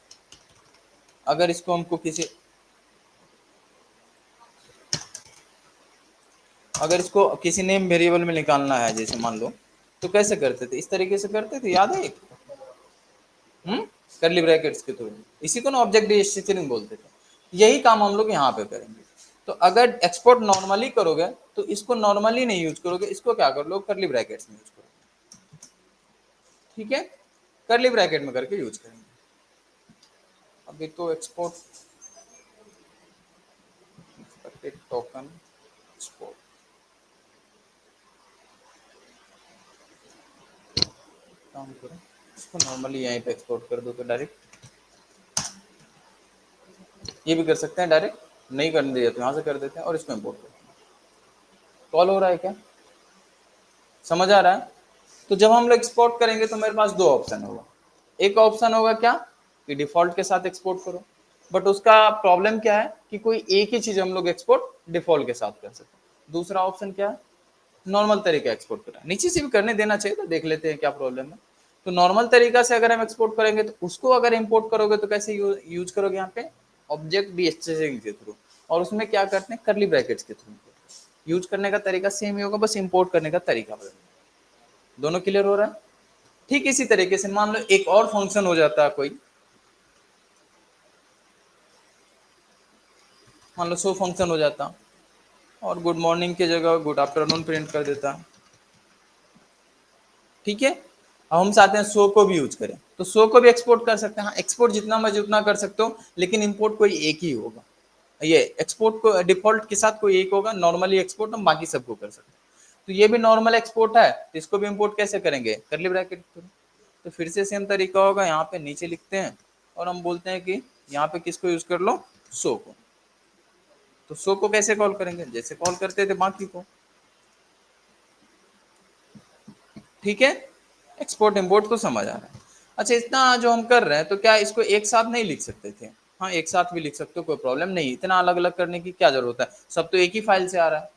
अगर इसको हमको किसी, अगर इसको किसी नेम वेरिएबल में निकालना है जैसे मान लो, तो कैसे करते थे? इस तरीके से करते थे, याद है एक? करली ब्रैकेट्स के थ्रू, इसी को ना ऑब्जेक्ट स्ट्रक्चरिंग बोलते थे। यही काम हम लोग यहाँ पे करेंगे। तो अगर एक्सपोर्ट नॉर्मली करोगे तो इसको नॉर्मली नहीं यूज करोगे, इसको क्या कर लो, करली ब्रैकेट्स में यूज करो, ठीक है? करली ब्रैकेट में करके यूज करेंगे। अभी तो एक्सपोर्ट टोकन एक्सपोर्ट काम करो, इसको नॉर्मली यहीं पे एक्सपोर्ट कर दो तो डायरेक्ट, ये भी कर सकते हैं डायरेक्ट, नहीं करने दिया तो यहाँ से कर देते हैं और इसको इम्पोर्ट करते हैं। कॉल हो रहा है क्या? समझ आ रहा है? तो जब हम लोग एक्सपोर्ट करेंगे तो मेरे पास दो ऑप्शन होगा। एक ऑप्शन होगा क्या, कि डिफॉल्ट के साथ एक्सपोर्ट करो, बट उसका प्रॉब्लम क्या है कि कोई एक ही चीज हम लोग एक्सपोर्ट डिफॉल्ट के साथ कर सकते हैं। दूसरा ऑप्शन क्या है, नॉर्मल तरीका एक्सपोर्ट करना। नीचे से भी करने देना चाहिए, तो देख लेते हैं क्या प्रॉब्लम है। तो नॉर्मल तरीका से अगर हम एक्सपोर्ट करेंगे तो उसको अगर इंपोर्ट करोगे तो कैसे यूज करोगे, यहाँ पे ऑब्जेक्ट डीएक्सचेंजिंग के थ्रू, और उसमें क्या करते हैं, करली ब्रैकेट्स के थ्रू। यूज करने का तरीका सेम ही होगा, बस इंपोर्ट करने का तरीका बदल। दोनों क्लियर हो रहा है? ठीक इसी तरीके से मान लो एक और फंक्शन हो जाता है कोई, मान लो सो फंक्शन हो जाता और गुड मॉर्निंग की जगह गुड आफ्टरनून प्रिंट कर देता, ठीक है? अब हम चाहते हैं सो को भी यूज करें, तो सो को भी एक्सपोर्ट कर सकते हैं। हाँ, एक्सपोर्ट जितना मर्जी उतना कर सकते हो, लेकिन इंपोर्ट कोई एक ही होगा। ये एक्सपोर्ट को डिफॉल्ट के साथ कोई एक होगा, नॉर्मली एक्सपोर्ट हम बाकी सबको कर सकते हैं। तो ये भी नॉर्मल एक्सपोर्ट है, तो इसको भी इंपोर्ट कैसे करेंगे, करली ब्रैकेट थ्रू। तो फिर से सेम तरीका होगा, यहाँ पे नीचे लिखते हैं और हम बोलते हैं कि यहाँ पे किसको यूज कर लो, सो को। तो सो को कैसे कॉल करेंगे, जैसे कॉल करते थे बाकी को, ठीक है? एक्सपोर्ट इंपोर्ट तो समझ आ रहा है। अच्छा, इतना जो हम कर रहे हैं तो क्या इसको एक साथ नहीं लिख सकते थे? हाँ, एक साथ भी लिख सकते हो, कोई प्रॉब्लम नहीं। इतना अलग अलग करने की क्या जरूरत है, सब तो एक ही फाइल से आ रहा है।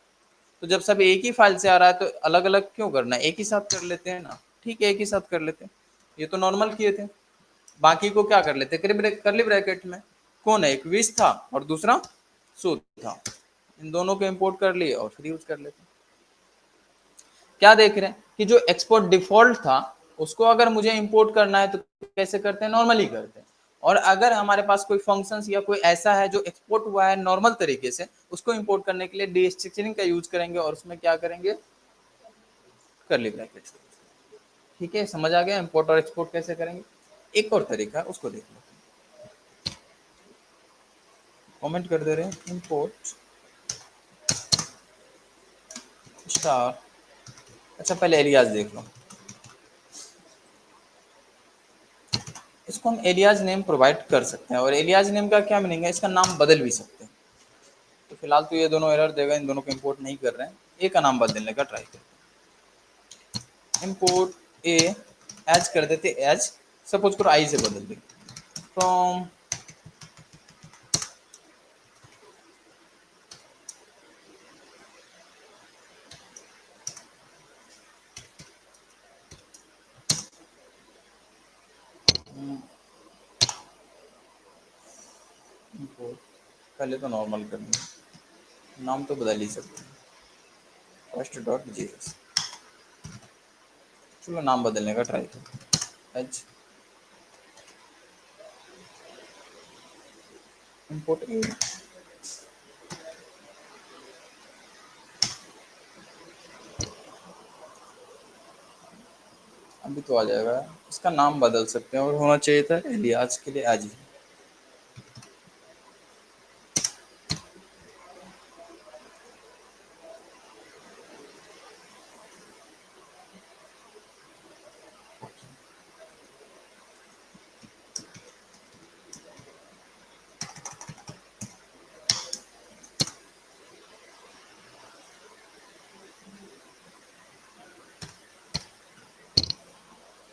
तो जब सब एक ही फाइल से आ रहा है तो अलग अलग क्यों करना है, एक ही साथ कर लेते हैं ना। ठीक है, एक ही साथ कर लेते हैं। ये तो नॉर्मल किए थे, बाकी को क्या कर लेते, करली ब्रैकेट में। कौन है, एक विश था और दूसरा सो था, इन दोनों को इंपोर्ट कर लिए और फिर यूज कर लेते हैं। क्या देख रहे हैं कि जो एक्सपोर्ट डिफॉल्ट था उसको अगर मुझे इंपोर्ट करना है तो कैसे करते हैं, नॉर्मली करते हैं। और अगर हमारे पास कोई फंक्शंस या कोई ऐसा है जो एक्सपोर्ट हुआ है नॉर्मल तरीके से, उसको इंपोर्ट करने के लिए डीस्ट्रक्चरिंग का यूज करेंगे और उसमें क्या करेंगे, करली ब्रैकेट्स। ठीक है, समझ आ गया इंपोर्ट और एक्सपोर्ट कैसे करेंगे? एक और तरीका है, उसको देख लो। कमेंट कर दे रहे हैं, इंपोर्ट स्टार। अच्छा, पहले एलियास देख लो। इसको हम एलियाज नेम प्रोवाइड कर सकते हैं, और एलियाज नेम का क्या मीनिंग है, इसका नाम बदल भी सकते हैं। तो फिलहाल तो ये दोनों एरर देगा, इन दोनों को इंपोर्ट नहीं कर रहे हैं, ए का नाम बदलने का ट्राई करते हैं। इंपोर्ट ए एज कर देते, एज सपोज करो आई से बदल दे, फ्रॉम पहले तो नॉर्मल करनी है, नाम तो बदल ही सकते हैं, फर्स्ट डॉट जेएस। चलो नाम बदलने का ट्राई करो, एच इंपोर्ट ए। अभी तो आ जाएगा। इसका नाम बदल सकते हैं और होना चाहिए था इलियास के लिए आज ही।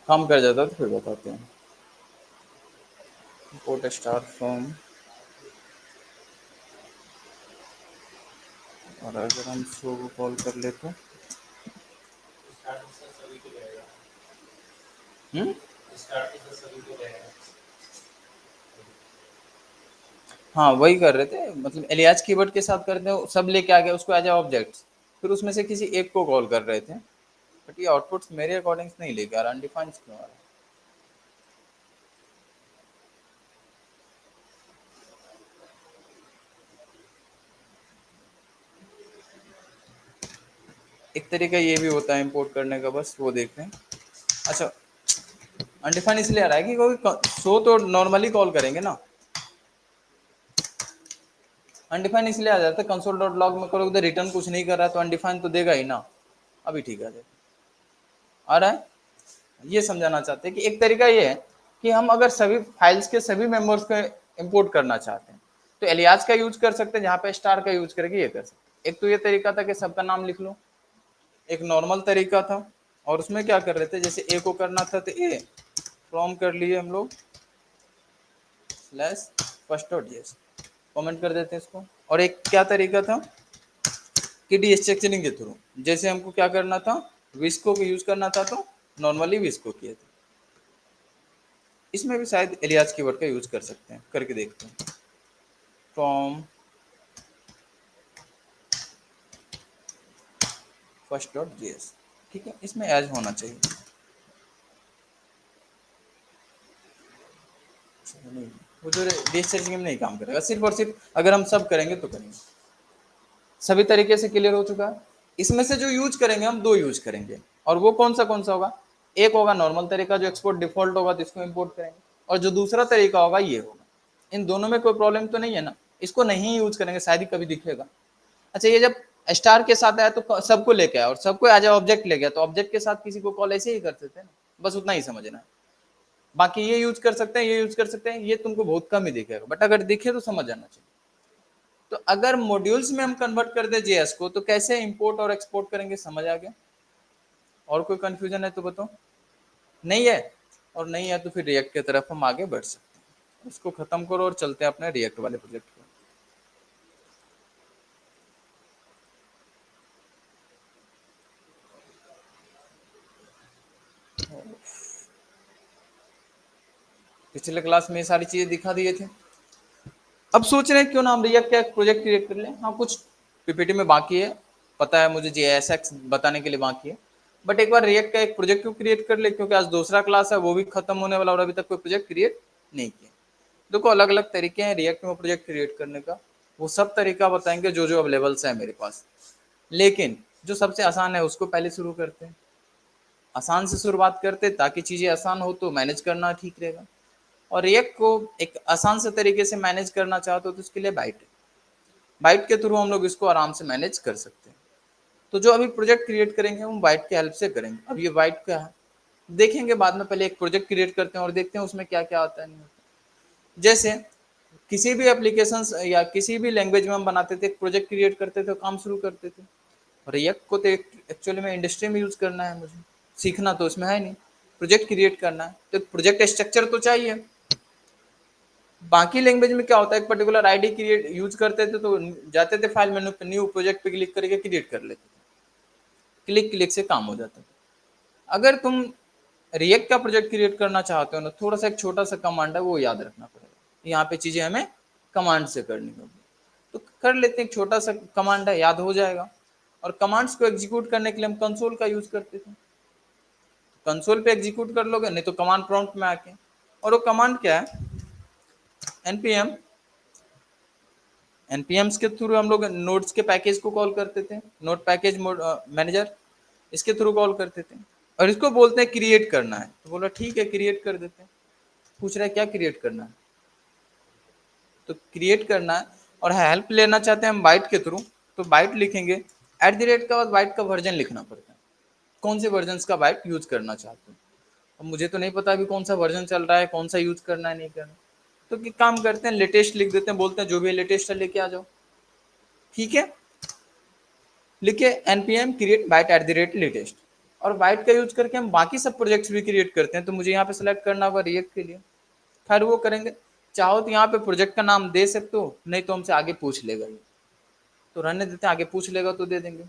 काम कर जाता तो फिर बताते हैं। इंपोर्ट स्टार फ्रॉम, और अगर हम शो को कॉल कर ले तो हम्म, हाँ वही कर रहे थे, मतलब एलियास कीवर्ड के साथ करते हैं, सब लेके आ गया उसको एज ऑब्जेक्ट्स, फिर उसमें से किसी एक को कॉल कर रहे थे, बट ये आउटपुट्स मेरे अकॉर्डिंग नहीं लेके आ रहा, अनडिफाइंड क्यों आ रहा है। एक तरीका ये भी होता है इंपोर्ट करने का, बस वो देख रहे हैं। अच्छा, अनडिफाइंड इसलिए आ रहा है कि कोई शो तो नॉर्मली कॉल करेंगे ना, अनडिफाइंड इसलिए आ जाता है, कंसोल डॉट लॉग में करोगे तो रिटर्न कुछ नहीं कर रहा है, तो अनडिफाइंड तो देगा ही ना। अभी ठीक है, आ रहा है। ये समझाना चाहते हैं कि एक तरीका ये है कि हम अगर सभी फाइल्स के सभी मेंबर्स को इंपोर्ट करना चाहते हैं तो एलियास का यूज कर सकते हैं, जहां पे स्टार का यूज करके ये कर सकते हैं। एक तो ये तरीका था कि सबका नाम लिख लो, एक नॉर्मल तरीका था, और उसमें क्या कर रहे थे, जैसे ए को करना था तो ए फ्रॉम कर लिए हम लोग slash first dot JS, comment कर देते हैं इसको। और एक क्या तरीका था कि डी स्ट्रक्चरिंग के थ्रू, जैसे हमको क्या करना था, विस्को को यूज करना था तो नॉर्मली विस्को किया था। इसमें भी शायद एलियास कीवर्ड का यूज कर सकते हैं, करके देखते हैं। फ्रॉम फर्स्ट डॉट जेएस, ठीक है, इसमें एज होना चाहिए। नहीं, वो जो रिसर्चिंग में नहीं काम करेगा, सिर्फ और सिर्फ अगर हम सब करेंगे तो करेंगे। सभी तरीके से क्लियर हो चुका है। इसमें से जो यूज करेंगे हम दो यूज करेंगे, और वो कौन सा होगा, एक होगा नॉर्मल तरीका जो एक्सपोर्ट डिफॉल्ट होगा तो इसको इंपोर्ट करेंगे, और जो दूसरा तरीका होगा ये होगा। इन दोनों में कोई प्रॉब्लम तो नहीं है ना, इसको नहीं यूज करेंगे, शायद ही कभी दिखेगा। अच्छा, ये जब स्टार के साथ आया तो सबको लेके आया, और सबको एज ऑब्जेक्ट ले गया, तो ऑब्जेक्ट के साथ किसी को कॉल ऐसे ही करते थे ना, बस उतना ही समझना है। बाकी ये यूज कर सकते हैं, ये यूज कर सकते हैं, ये तुमको बहुत कम ही दिखेगा, बट अगर दिखे तो समझ आना चाहिए। तो अगर मॉड्यूल्स में हम कन्वर्ट कर दे जेएस को तो कैसे इंपोर्ट और एक्सपोर्ट करेंगे, समझ आ गया। और कोई कंफ्यूजन है तो बताओ। नहीं है, और नहीं है तो फिर रिएक्ट की तरफ हम आगे बढ़ सकते हैं। उसको खत्म करो और चलते हैं अपने रिएक्ट वाले प्रोजेक्ट को। पिछले क्लास में ये सारी चीजें दिखा दिए थे। अब सोच रहे हैं क्यों ना हम रिएक्ट का एक प्रोजेक्ट क्रिएट कर लें। हाँ, कुछ पीपीटी में बाकी है, पता है मुझे, जेएसएक्स बताने के लिए बाकी है, बट एक बार रिएक्ट का एक प्रोजेक्ट क्यों क्रिएट कर ले, क्योंकि आज दूसरा क्लास है, वो भी खत्म होने वाला और अभी तक कोई प्रोजेक्ट क्रिएट नहीं किया। देखो, अलग अलग तरीके हैं रिएक्ट में प्रोजेक्ट क्रिएट करने का, वो सब तरीका बताएंगे जो जो अवेलेबल है मेरे पास, लेकिन जो सबसे आसान है उसको पहले शुरू करते हैं। आसान से शुरुआत करते हैं ताकि चीज़ें आसान हो तो मैनेज करना ठीक रहेगा। और रिएक्ट को एक आसान से तरीके से मैनेज करना चाहते हो तो उसके लिए बाइट है, बाइट के थ्रू हम लोग इसको आराम से मैनेज कर सकते हैं। तो जो अभी प्रोजेक्ट क्रिएट करेंगे हम बाइट की हेल्प से करेंगे। अब ये बाइट क्या है देखेंगे बाद में, पहले एक प्रोजेक्ट क्रिएट करते हैं और देखते हैं उसमें क्या क्या आता है नहीं होता। जैसे किसी भी एप्लीकेशन या किसी भी लैंग्वेज में हम बनाते थे, एक प्रोजेक्ट क्रिएट करते थे, काम शुरू करते थे। रिएक्ट को तो एक्चुअली में इंडस्ट्री में यूज करना है मुझे, सीखना तो इसमें है नहीं, प्रोजेक्ट क्रिएट करना है तो एक प्रोजेक्ट स्ट्रक्चर तो चाहिए। बाकी लैंग्वेज में क्या होता है, एक पर्टिकुलर आईडी क्रिएट यूज करते थे तो जाते थे फाइल मेनू पे, न्यू प्रोजेक्ट पे क्लिक करके क्रिएट कर लेते थे, क्लिक क्लिक से काम हो जाता था। अगर तुम रिएक्ट का प्रोजेक्ट क्रिएट करना चाहते हो ना, थोड़ा सा एक छोटा सा कमांड है वो याद रखना पड़ेगा। यहाँ पे चीजें हमें कमांड से करनी होगी। कर लेते हैं, एक छोटा सा कमांड है, याद हो जाएगा। और कमांड्स को एग्जीक्यूट करने के लिए हम कंसोल का यूज करते थे, कंसोल पे एग्जीक्यूट कर लोगे, नहीं तो कमांड प्रॉम्प्ट में आके। और वो कमांड क्या है, npm, npms के थ्रू हम लोग नोड्स के पैकेज को कॉल करते थे, नोड पैकेज मैनेजर, इसके थ्रू कॉल करते थे। और इसको बोलते हैं क्रिएट करना है, तो बोला ठीक है क्रिएट कर देते हैं। पूछ रहा है क्या क्रिएट करना है, तो क्रिएट करना है। और हेल्प लेना चाहते हैं हम बाइट के थ्रू, तो बाइट लिखेंगे, एट द रेट के बाद बाइट का वर्जन लिखना पड़ता है, कौन से वर्जन का बाइट यूज करना चाहते हो। अब मुझे तो नहीं पता अभी कौन सा वर्जन चल रहा है, कौन सा यूज करना है नहीं करना, तो कि काम करते हैं लेटेस्ट लिख देते हैं, बोलते हैं जो भी लेटेस्ट है लेके आ जाओ, ठीक है। लिखे npm create Vite at the rate latest, और बाइट का यूज करके हम बाकी सब प्रोजेक्ट्स भी क्रिएट करते हैं। तो मुझे यहाँ पे सेलेक्ट करना होगा रिएक्ट के लिए, खैर वो करेंगे। चाहो तो यहाँ पे प्रोजेक्ट का नाम दे सकते हो, नहीं तो हमसे आगे पूछ लेगा ये, तो रहने देते हैं, आगे पूछ लेगा तो दे देंगे।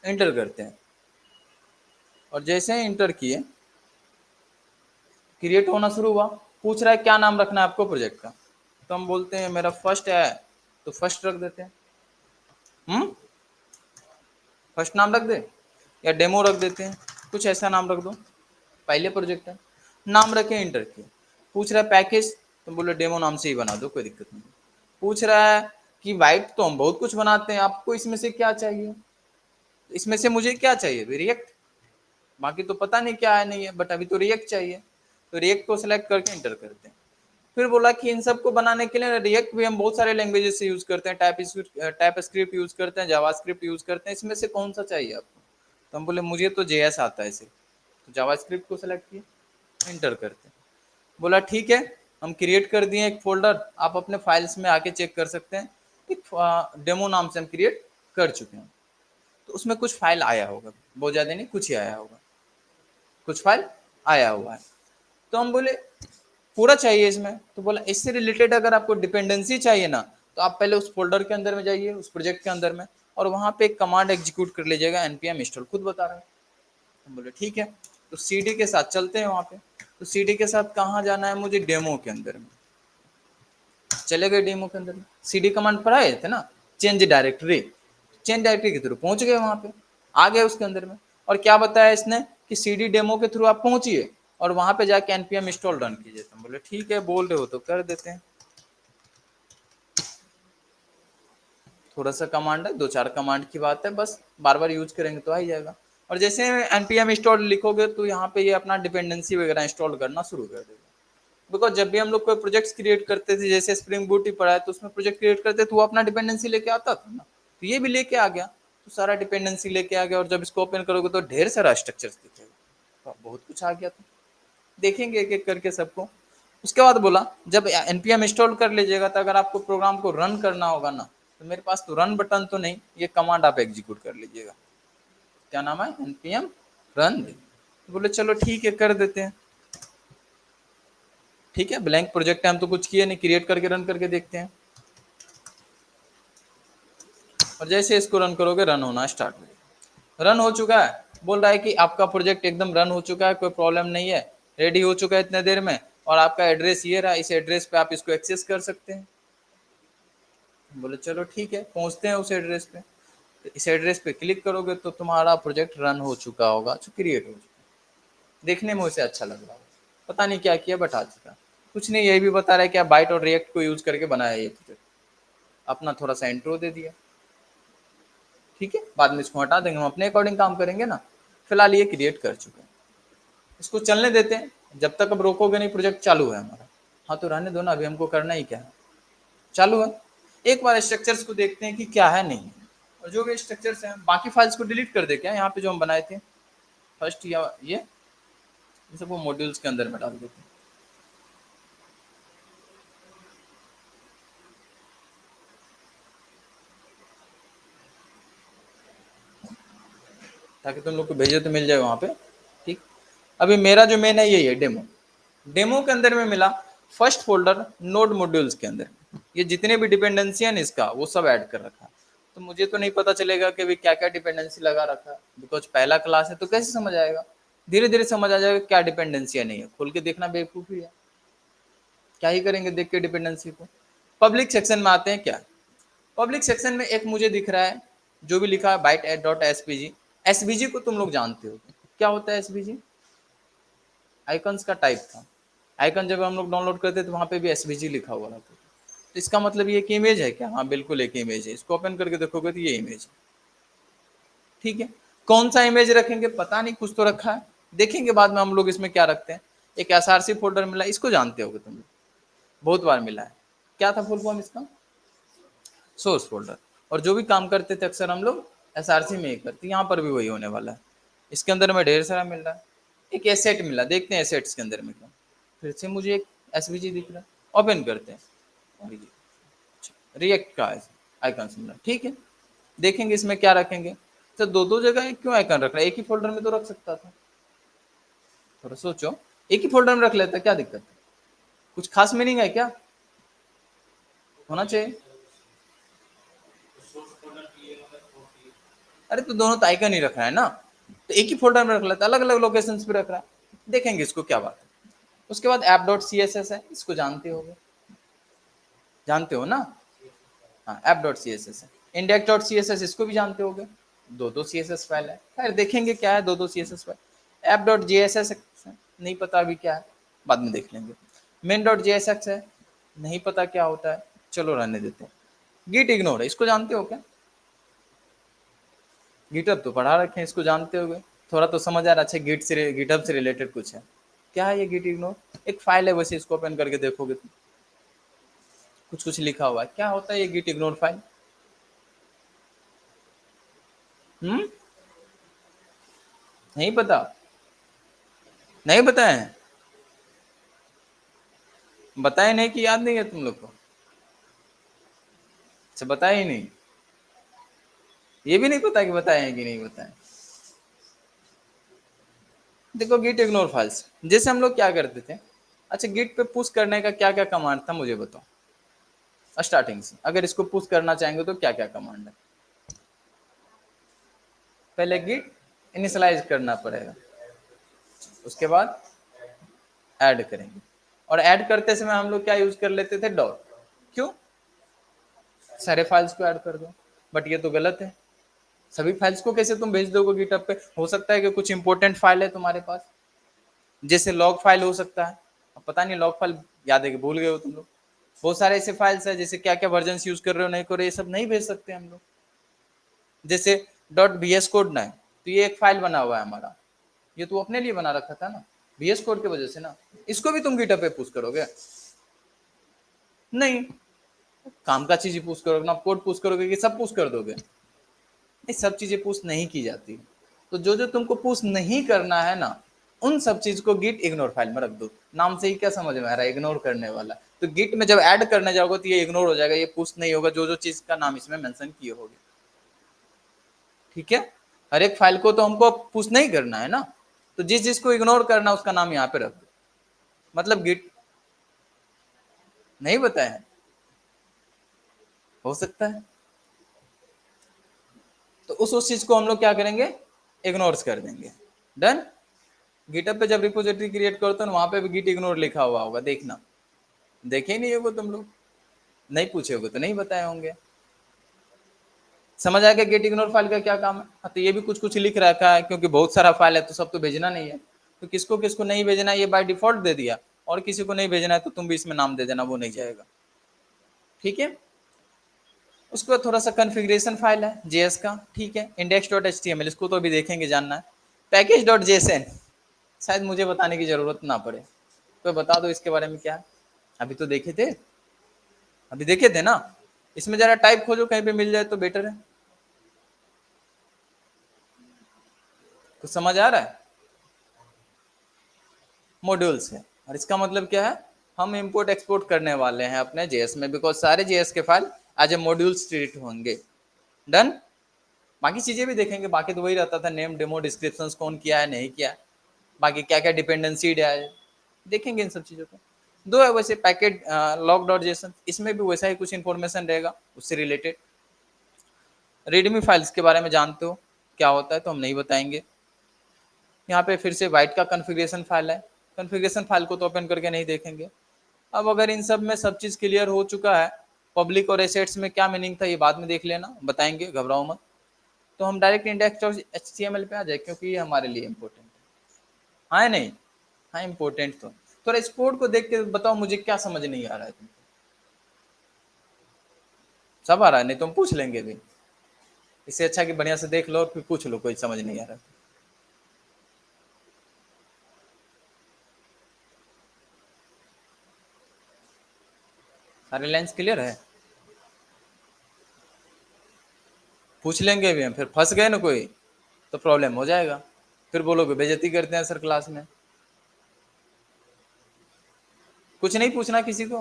एंटर करते हैं, और जैसे ही एंटर किए क्रिएट होना शुरू हुआ। पूछ रहा है क्या नाम रखना है आपको प्रोजेक्ट का, तो हम बोलते हैं मेरा फर्स्ट है, तो फर्स्ट रख देते हैं। फर्स्ट नाम रख दे या डेमो रख देते हैं, कुछ ऐसा नाम रख दो, पहले प्रोजेक्ट है, नाम रखे एंटर किए। पूछ रहा है पैकेज, तो बोले डेमो नाम से ही बना दो, कोई दिक्कत नहीं। पूछ रहा है कि वाइट तो हम बहुत कुछ बनाते हैं, आपको इसमें से क्या चाहिए, इसमें से मुझे क्या चाहिए, रिएक्ट, बाकी तो पता नहीं क्या है नहीं है, बट अभी तो रिएक्ट चाहिए, तो रिएक्ट को सिलेक्ट करके एंटर करते हैं। फिर बोला कि इन सबको बनाने के लिए रिएक्ट भी हम बहुत सारे लैंग्वेजेस से यूज करते हैं, टाइप स्क्रिप्ट यूज करते हैं, जावा स्क्रिप्ट यूज करते हैं, इसमें से कौन सा चाहिए आपको। तो हम बोले मुझे तो जेएस आता है सिर्फ, तो जावा स्क्रिप्ट को सिलेक्ट किए, एंटर करते हैं। बोला ठीक है, हम क्रिएट कर दिए एक फोल्डर, आप अपने फाइल्स में आके चेक कर सकते हैं, एक डेमो नाम से हम क्रिएट कर चुके हैं। तो उसमें कुछ फाइल आया होगा, बहुत ज़्यादा नहीं, कुछ ही आया होगा, कुछ फाइल आया हुआ है। तो हम बोले पूरा चाहिए इसमें, तो बोला इससे रिलेटेड अगर आपको डिपेंडेंसी चाहिए ना, तो आप पहले उस फोल्डर के अंदर में जाइए, उस प्रोजेक्ट के अंदर में, और वहाँ पे एक कमांड एग्जीक्यूट कर लीजिएगा npm इंस्टॉल, खुद बता रहा है। हम बोले ठीक है, तो cd के साथ चलते हैं वहाँ पे। तो cd के साथ कहाँ जाना है मुझे, डेमो के अंदर में, चले गए डेमो के अंदर में, cd कमांड पर आए थे ना, चेंज डायरेक्टरी, चेंज डायरेक्टरी के थ्रू पहुंच गए वहाँ पे, आ गए उसके अंदर में। और क्या बताया इसने कि cd डेमो के थ्रू आप पहुंचिए और वहां पे जाके npm इंस्टॉल रन कीजिए। तो बोले ठीक है, बोल रहे हो तो कर देते हैं। थोड़ा सा कमांड है, 2-4 कमांड की बात है, बस बार बार यूज करेंगे तो आ ही जाएगा। और जैसे npm इंस्टॉल लिखोगे तो यहाँ पे ये अपना डिपेंडेंसी वगैरह इंस्टॉल करना शुरू कर देगा। बिकॉज जब भी हम लोग कोई प्रोजेक्ट क्रिएट करते थे, जैसे स्प्रिंग बूट ही पड़ा है, तो उसमें प्रोजेक्ट क्रिएट करते तो वो अपना डिपेंडेंसी लेके आता था ना, तो ये भी लेके आ गया, तो सारा डिपेंडेंसी लेके आ गया। और जब इसको ओपन करोगे तो ढेर सारा स्ट्रक्चर दिखेगा, तो बहुत कुछ आ गया था। देखेंगे एक एक करके सबको। उसके बाद बोला जब npm इंस्टॉल कर लीजिएगा, तो अगर आपको प्रोग्राम को रन करना होगा ना, तो मेरे पास तो रन बटन तो नहीं, ये कमांड आप एग्जीक्यूट कर लीजिएगा। क्या नाम है, npm रन। तो बोले चलो ठीक है कर देते हैं। ठीक है, ब्लैंक प्रोजेक्ट है, हम तो कुछ किए नहीं, क्रिएट करके रन करके देखते हैं। और जैसे इसको रन करोगे रन होना स्टार्ट हो जाएगा। रन हो चुका है, बोल रहा है कि आपका प्रोजेक्ट एकदम रन हो चुका है, कोई प्रॉब्लम नहीं है, रेडी हो चुका है इतने देर में, और आपका एड्रेस ये रहा, इस एड्रेस पे आप इसको एक्सेस कर सकते हैं। बोले चलो ठीक है, पहुंचते हैं उस एड्रेस पे। तो इस एड्रेस पे क्लिक करोगे तो तुम्हारा प्रोजेक्ट रन हो चुका होगा, जो क्रिएट हो चुका है। देखने में उसे अच्छा लग रहा होगा, पता नहीं क्या किया बट आ चुका। कुछ नहीं, यही भी बता रहा है कि आप बाइट और रिएक्ट को यूज करके बनाया ये प्रोजेक्ट, अपना थोड़ा सा इंट्रो दे दिया। ठीक है, बाद में इसको हटा देंगे, हम अपने अकॉर्डिंग काम करेंगे ना। फिलहाल ये क्रिएट कर चुके हैं, इसको चलने देते हैं, जब तक अब रोकोगे नहीं, प्रोजेक्ट चालू है हमारा। हाँ तो रहने दो ना, अभी हमको करना ही क्या है, चालू है। एक बार स्ट्रक्चर्स को देखते हैं कि क्या है नहीं है। और जो भी स्ट्रक्चर्स हैं, बाकी फाइल्स को डिलीट कर दे क्या, यहाँ पे जो हम बनाए थे फर्स्ट, या ये सबको मॉड्यूल्स के अंदर में डाल देते हैं। ताकि तुम लोग को भेजो तो मिल जाए वहाँ पे। ठीक, अभी मेरा जो मेन है यही है, डेमो। डेमो के अंदर में मिला फर्स्ट फोल्डर नोड मॉड्यूल्स के अंदर, ये जितने भी डिपेंडेंसी है ना इसका, वो सब ऐड कर रखा है। तो मुझे तो नहीं पता चलेगा कि क्या क्या डिपेंडेंसी लगा रखा है, बिकॉज पहला क्लास है, तो कैसे समझ आएगा। धीरे धीरे समझ आ जाएगा क्या डिपेंडेंसी है नहीं है, खोल के देखना बेवकूफ़ी है, क्या ही करेंगे देख के डिपेंडेंसी को। पब्लिक सेक्शन में आते हैं, क्या पब्लिक सेक्शन में एक मुझे दिख रहा है जो भी लिखा है Vite at dot SVG. SVG को तुम लोग जानते हो क्या होता है एसवीजी? आइकन्स का टाइप था। आइकन जब हम लोग डाउनलोड करते तो वहाँ पे भी एसवीजी लिखा हुआ रहता था। तो इसका मतलब ये एक इमेज है क्या? हाँ बिल्कुल एक इमेज है। इसको ओपन करके देखोगे तो ये इमेज है। ठीक है, कौन सा इमेज रखेंगे पता नहीं, कुछ तो रखा है, देखेंगे बाद में हम लोग इसमें क्या रखते हैं। एक एसआरसी फोल्डर मिला, इसको जानते होगे तुम लोग, बहुत बार मिला है। क्या था फुल फॉर्म इसका? Source folder. और जो भी काम करते थे अक्सर हम लोग एसआरसी में ही करते, यहाँ पर भी वही होने वाला है। इसके अंदर में ढेर सारा मिल रहा है। एक एसेट मिला, देखते हैं एसेट्स के अंदर में क्या। फिर से मुझे एक एसवीजी दिख रहा है, ओपन करते हैं और ये रिएक्ट का आइकन मिला। ठीक है, देखेंगे इसमें क्या रखेंगे। तो दो दो जगह क्यों आइकन रख रहा है? एक ही फोल्डर में तो रख सकता था। थोड़ा सोचो, एक ही फोल्डर में रख लेता, क्या दिक्कत है? कुछ खास मीनिंग है क्या? होना चाहिए। अरे तो दोनों तो आइकन ही रख रहा है ना, तो एक ही फोल्डर में रख लेता, अलग अलग लोकेशंस पे रख रहा है। देखेंगे इसको क्या बात है। उसके बाद app dot C S S है, इसको जानते होगे, जानते हो ना? हाँ, app dot C S S है। Index dot C S S, इसको भी जानते होगे, दो दो सी एस एस फाइल है। खैर देखेंगे क्या है दो दो C S S file. App dot J S S नहीं पता अभी क्या है, बाद में देख लेंगे। Main dot J S X है, नहीं पता क्या होता है, चलो रहने देते हैं। गिट इग्नोर है, इसको जानते हो क्या? गिटहब तो पढ़ा रखे हैं, इसको जानते होगे, थोड़ा तो समझ आ रहा है। अच्छा, गिट से गिटहब से रिलेटेड कुछ है क्या? है ये गिट इग्नोर, एक फाइल है वैसे, इसको ओपन करके देखोगे तो कुछ कुछ लिखा हुआ है। क्या होता है ये गिट इग्नोर फाइल? हम्म, नहीं पता? नहीं बताए? बताए नहीं कि याद नहीं है तुम लोग को? अच्छा, बताए ही नहीं, ये भी नहीं पता कि बताए हैं कि नहीं बताए। देखो गिट इग्नोर फाइल्स, जैसे हम लोग क्या करते थे। अच्छा, गिट पे पुश करने का क्या क्या कमांड था मुझे बताओ स्टार्टिंग से। अगर इसको पुश करना चाहेंगे तो क्या क्या कमांड है? पहले गिट इनिशियलाइज करना पड़ेगा, उसके बाद ऐड करेंगे। और ऐड करते समय हम लोग क्या यूज कर लेते थे? डॉट। क्यों? सारे फाइल्स को ऐड कर दो। बट ये तो गलत है। सभी फाइल्स को कैसे तुम भेज दोगे गिटहब पे? हो सकता है कि कुछ इंपॉर्टेंट फाइल है तुम्हारे पास, जैसे लॉग फाइल हो सकता है। अब पता नहीं लॉग फाइल याद है कि भूल गए हो तुम लोग। बहुत सारे ऐसे फाइल्स है, जैसे क्या क्या वर्जन यूज कर रहे हो नहीं कर रहे हो, ये सब नहीं भेज सकते हम लोग। जैसे डॉट बी एस कोड ना है, तो ये एक फाइल बना हुआ है हमारा, ये तो अपने लिए बना रखा था ना, बी एस कोड की वजह से ना। इसको भी तुम गिटहब पे पुश करोगे? नहीं, काम का चीज पुश करोगे ना, कोड पुश करोगे कि सब पुश कर दोगे? ये सब चीजें पुश नहीं की जाती। तो जो जो तुमको पुश नहीं करना है ना, उन सब चीज को गिट इग्नोर फाइल में रख दो। नाम से ही क्या समझ में आ रहा है? इग्नोर करने वाला। तो गिट में जब ऐड करने जाओगे तो ये इग्नोर हो जाएगा, ये पुश नहीं होगा जो जो चीज का नाम इसमें मेंशन किए होगे। ठीक है, हर एक फाइल को तो हमको पुश नहीं करना है ना, तो जिस जिसको इग्नोर करना उसका नाम यहाँ पे रख दो। मतलब गिट नहीं बताया है, हो सकता है। तो उस चीज को हम लोग क्या करेंगे? इग्नोर कर देंगे। डन। गिटअप पे जब रिपोजिटरी क्रिएट करते हो ना, वहां पे भी गिट इग्नोर लिखा हुआ होगा, देखना। देखे ही नहीं होगा तुम लोग, नहीं पूछे होगे तो नहीं बताए होंगे। समझ आ गया गेट इग्नोर फाइल का क्या काम है? हाँ, तो ये भी कुछ कुछ लिख रखा है, क्योंकि बहुत सारा फाइल है तो सब तो भेजना नहीं है। तो किसको किसको नहीं भेजना है ये बाय डिफॉल्ट दे दिया, और किसी को नहीं भेजना है तो तुम भी इसमें नाम दे देना, वो नहीं जाएगा। ठीक है, उसके बाद थोड़ा सा कन्फिग्रेशन फाइल है जेएस का। ठीक है, index dot H T M L, इसको तो अभी देखेंगे, जानना है। पैकेज डॉट जेएसएन, शायद मुझे बताने की जरूरत ना पड़े, तो बता दो इसके बारे में क्या है। अभी तो देखे थे, अभी देखे थे ना। इसमें जरा टाइप खोजो, कहीं पे मिल जाए तो बेटर है। कुछ समझ आ रहा है? मॉड्यूल्स है, और इसका मतलब क्या है? हम इंपोर्ट एक्सपोर्ट करने वाले हैं अपने जेएस में, बिकॉज सारे जेएस के file as a modules treat होंगे। डन। बाकी चीजें भी देखेंगे, बाकी तो वही रहता था, नेम डेमो डिस्क्रिप्शंस कौन किया है नहीं किया है, बाकी क्या क्या डिपेंडेंसी है, देखेंगे इन सब चीजों को। दो है वैसे, पैकेट लॉग डॉट जेसन, इसमें भी वैसा ही कुछ इन्फॉर्मेशन रहेगा उससे रिलेटेड। रीडमी फाइल्स के बारे में जानते हो क्या होता है, तो हम नहीं बताएंगे। यहाँ पे फिर से वाइट का कन्फिग्रेशन फाइल है, कन्फिग्रेशन फाइल को तो ओपन करके नहीं देखेंगे। अब अगर इन सब में सब चीज़ क्लियर हो चुका है, पब्लिक और एसेट्स में क्या मीनिंग था ये बाद में देख लेना, बताएंगे, घबराओ मत। तो हम डायरेक्ट इंडेक्स और HTML पे आ जाए क्योंकि ये हमारे लिए इंपॉर्टेंट है। हाँ या नहीं? हाँ इंपॉर्टेंट। तो थोड़ा इस कोड को देख के बताओ मुझे क्या समझ नहीं आ रहा है तुमको। सब आ रहा है? नहीं तो हम पूछ लेंगे भी। इससे अच्छा कि बढ़िया से देख लो और फिर पूछ लो कोई समझ नहीं आ रहा है। सारे लाइन्स क्लियर है? पूछ लेंगे भी हम, फिर फंस गए ना कोई तो प्रॉब्लम हो जाएगा, फिर बोलोगे बेइज्जती करते हैं सर क्लास में। कुछ नहीं पूछना किसी को।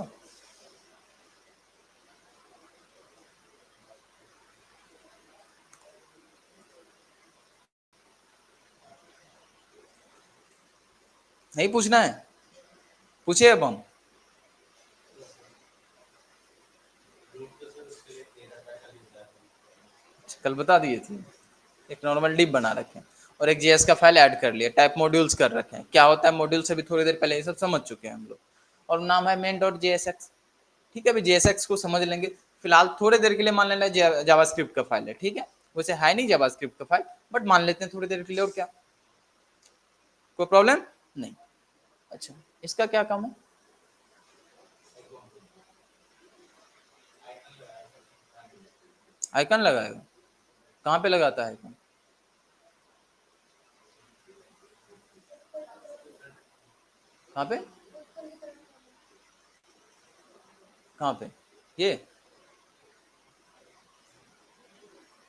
नहीं पूछना है? पूछिए अब हम। कल बता दिए थे। एक नॉर्मल डिप बना रखे हैं और एक जेएस का फाइल ऐड कर लिया, टाइप मॉड्यूल्स कर रखे हैं। क्या होता है मॉड्यूल से भी थोड़ी देर पहले ये सब समझ चुके हैं हम लोग। और नाम है मेन डॉट जेएसएक्स। ठीक है, अभी जेएसएक्स को समझ लेंगे। फिलहाल थोड़ी देर के लिए मान लेना जावास्क्रिप्ट का फाइल है, ठीक है। वैसे है नहीं जावास्क्रिप्ट का फाइल, बट मान लेते हैं थोड़ी देर के लिए। और क्या, कोई प्रॉब्लम नहीं। अच्छा, इसका क्या काम है? आइकन लगाएगा? कहाँ पे लगाता है आइकन? कहाँ पे? कहाँ पे? ये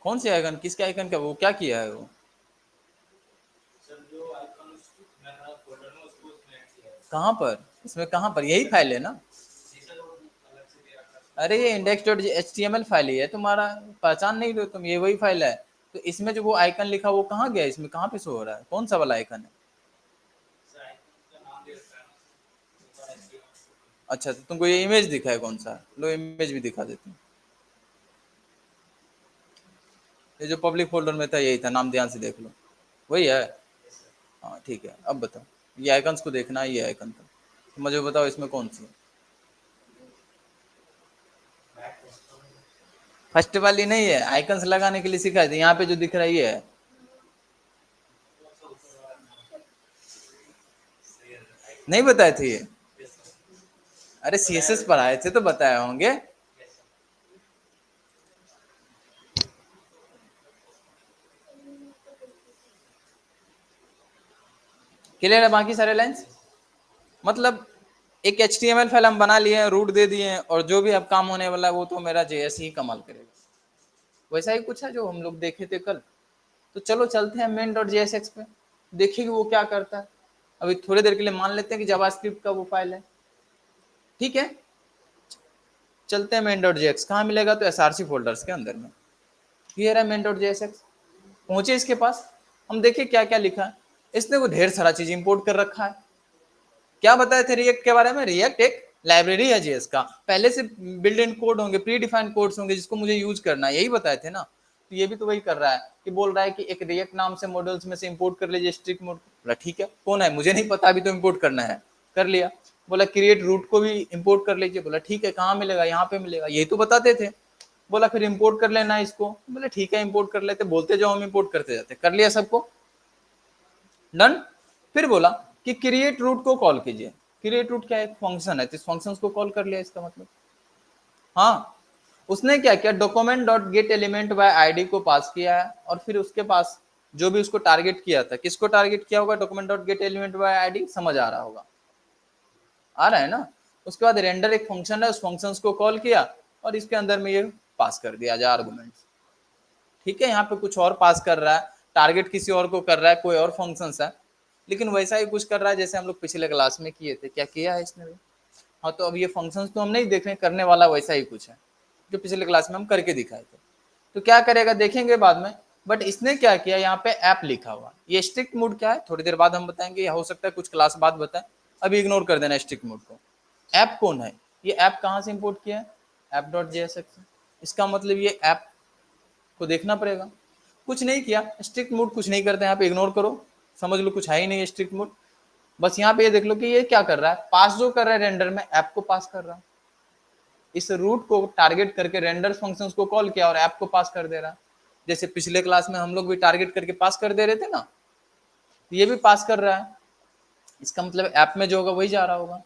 कौन से आइकन? किसके आइकन का? वो क्या किया है वो? कहाँ पर? इसमें कहाँ पर? यही फाइल है ना? अरे ये इंडेक्स डॉट HTML फाइल ही है तुम्हारा। पहचान नहीं रहे हो तुम? ये वही फाइल है। तो इसमें जो वो आइकन लिखा वो कहाँ गया? इसमें कहाँ पे शो हो रहा है? कौन सा वाला आइकन है? अच्छा, तो तुमको ये इमेज दिखा है? कौन सा? लो इमेज भी दिखा देती हूँ। ये जो पब्लिक फोल्डर में था यही था, नाम ध्यान से देख लो। वही है? हाँ ठीक है, अब बताओ। ये आइकन्स को देखना, ये आइकन था। तो मुझे बताओ इसमें कौन सी है? फर्स्ट वाली नहीं है, आइकन्स लगाने के लिए सिखाए थे। यहाँ पे जो दिख रहा है ये है। नहीं बताए थे ये? अरे CSS पढ़ाए थे तो बताए होंगे। क्लियर है बाकी सारे लाइंस? मतलब एक HTML फाइल हम बना लिए हैं, रूट दे दिए हैं, और जो भी अब काम होने वाला है वो तो मेरा JS ही कमाल करेगा। वैसा ही कुछ है जो हम लोग देखे थे कल। तो चलो चलते हैं मेन डॉट JSX पे, देखेंगे वो क्या करता है। अभी थोड़ी देर के लिए मान लेते हैं कि जावास्क्रिप्ट का वो फाइल है, ठीक है। चलते हैं मेन डॉट जेएक्स। कहाँ मिलेगा? तो SRC फोल्डर्स के अंदर में। ये रहा मेन डॉट जेएसएक्स। पहुंचे इसके पास, हम देखें क्या क्या लिखा है। इसने वो ढेर सारा चीज इंपोर्ट कर रखा है। क्या बताए थे रिएक्ट के बारे में? रिएक्ट एक लाइब्रेरी है जेएस का, पहले से बिल्ड इन कोड होंगे, प्री डिफाइंड कोड्स होंगे जिसको मुझे यूज करना है, यही बताए थे ना। तो ये भी तो वही कर रहा है कि बोल रहा है कि एक रिएक्ट नाम से मॉडल्स में से इंपोर्ट कर लीजिए स्ट्रिक्ट मोड। बोला ठीक है, कौन है मुझे नहीं पता, अभी तो इंपोर्ट करना है। कर लिया। बोला क्रिएट रूट को भी इंपोर्ट कर लीजिए। बोला ठीक है, कहाँ मिलेगा? यहाँ पे मिलेगा, यही तो बताते थे। बोला फिर इंपोर्ट कर लेना इसको। बोले ठीक है इंपोर्ट कर लेते, बोलते जाओ हम इंपोर्ट करते जाते। कर लिया सबको, डन। फिर बोला कि क्रिएट रूट को कॉल कीजिए। क्रिएट रूट क्या है? एक फंक्शन है, तो इस फंक्शन को कॉल कर लिया, इसका मतलब। हाँ, उसने क्या किया? Document dot gate element by ID को पास किया है, और फिर उसके पास जो भी उसको टारगेट किया था, किसको टारगेट किया होगा? Document dot gate element by ID. समझ आ रहा होगा? आ रहा है ना? उसके बाद रेंडर एक फंक्शन है, उस फंक्शन को कॉल किया और इसके अंदर में ये पास कर दिया जा आर्गुमेंट्स। ठीक है, यहाँ पे कुछ और पास कर रहा है, टारगेट किसी और को कर रहा है, कोई और फंक्शन है, लेकिन वैसा ही कुछ कर रहा है जैसे हम लोग पिछले क्लास में किए थे। क्या किया है इसने भी? हाँ, तो अब ये फंक्शंस तो हम नहीं देख रहे, करने वाला वैसा ही कुछ है जो पिछले क्लास में हम करके दिखाए थे। तो क्या करेगा देखेंगे बाद में। बट इसने क्या किया, यहाँ पे ऐप लिखा हुआ। ये स्ट्रिक्ट मोड क्या है थोड़ी देर बाद हम बताएंगे, या हो सकता है कुछ क्लास बाद बताएं। अभी इग्नोर कर देना स्ट्रिक्ट मोड को। ऐप कौन है? ये ऐप कहाँ से इंपोर्ट किया है? App dot JSX। इसका मतलब ये ऐप को देखना पड़ेगा। कुछ नहीं किया, स्ट्रिक्ट मोड कुछ नहीं करते, यहाँ पे इग्नोर करो, समझ लो कुछ है ही नहीं स्ट्रिक्ट मोड। बस यहाँ पे ये देख लो कि ये क्या कर रहा है, पास जो कर रहा है रेंडर में, ऐप को पास कर रहा है। इस रूट को टारगेट करके रेंडर फंक्शंस को कॉल किया और ऐप को पास कर दे रहा है। जैसे पिछले क्लास में हम लोग भी टारगेट करके पास कर दे रहे थे ना, ये भी पास कर रहा है। इसका मतलब ऐप में जो होगा वही जा रहा होगा।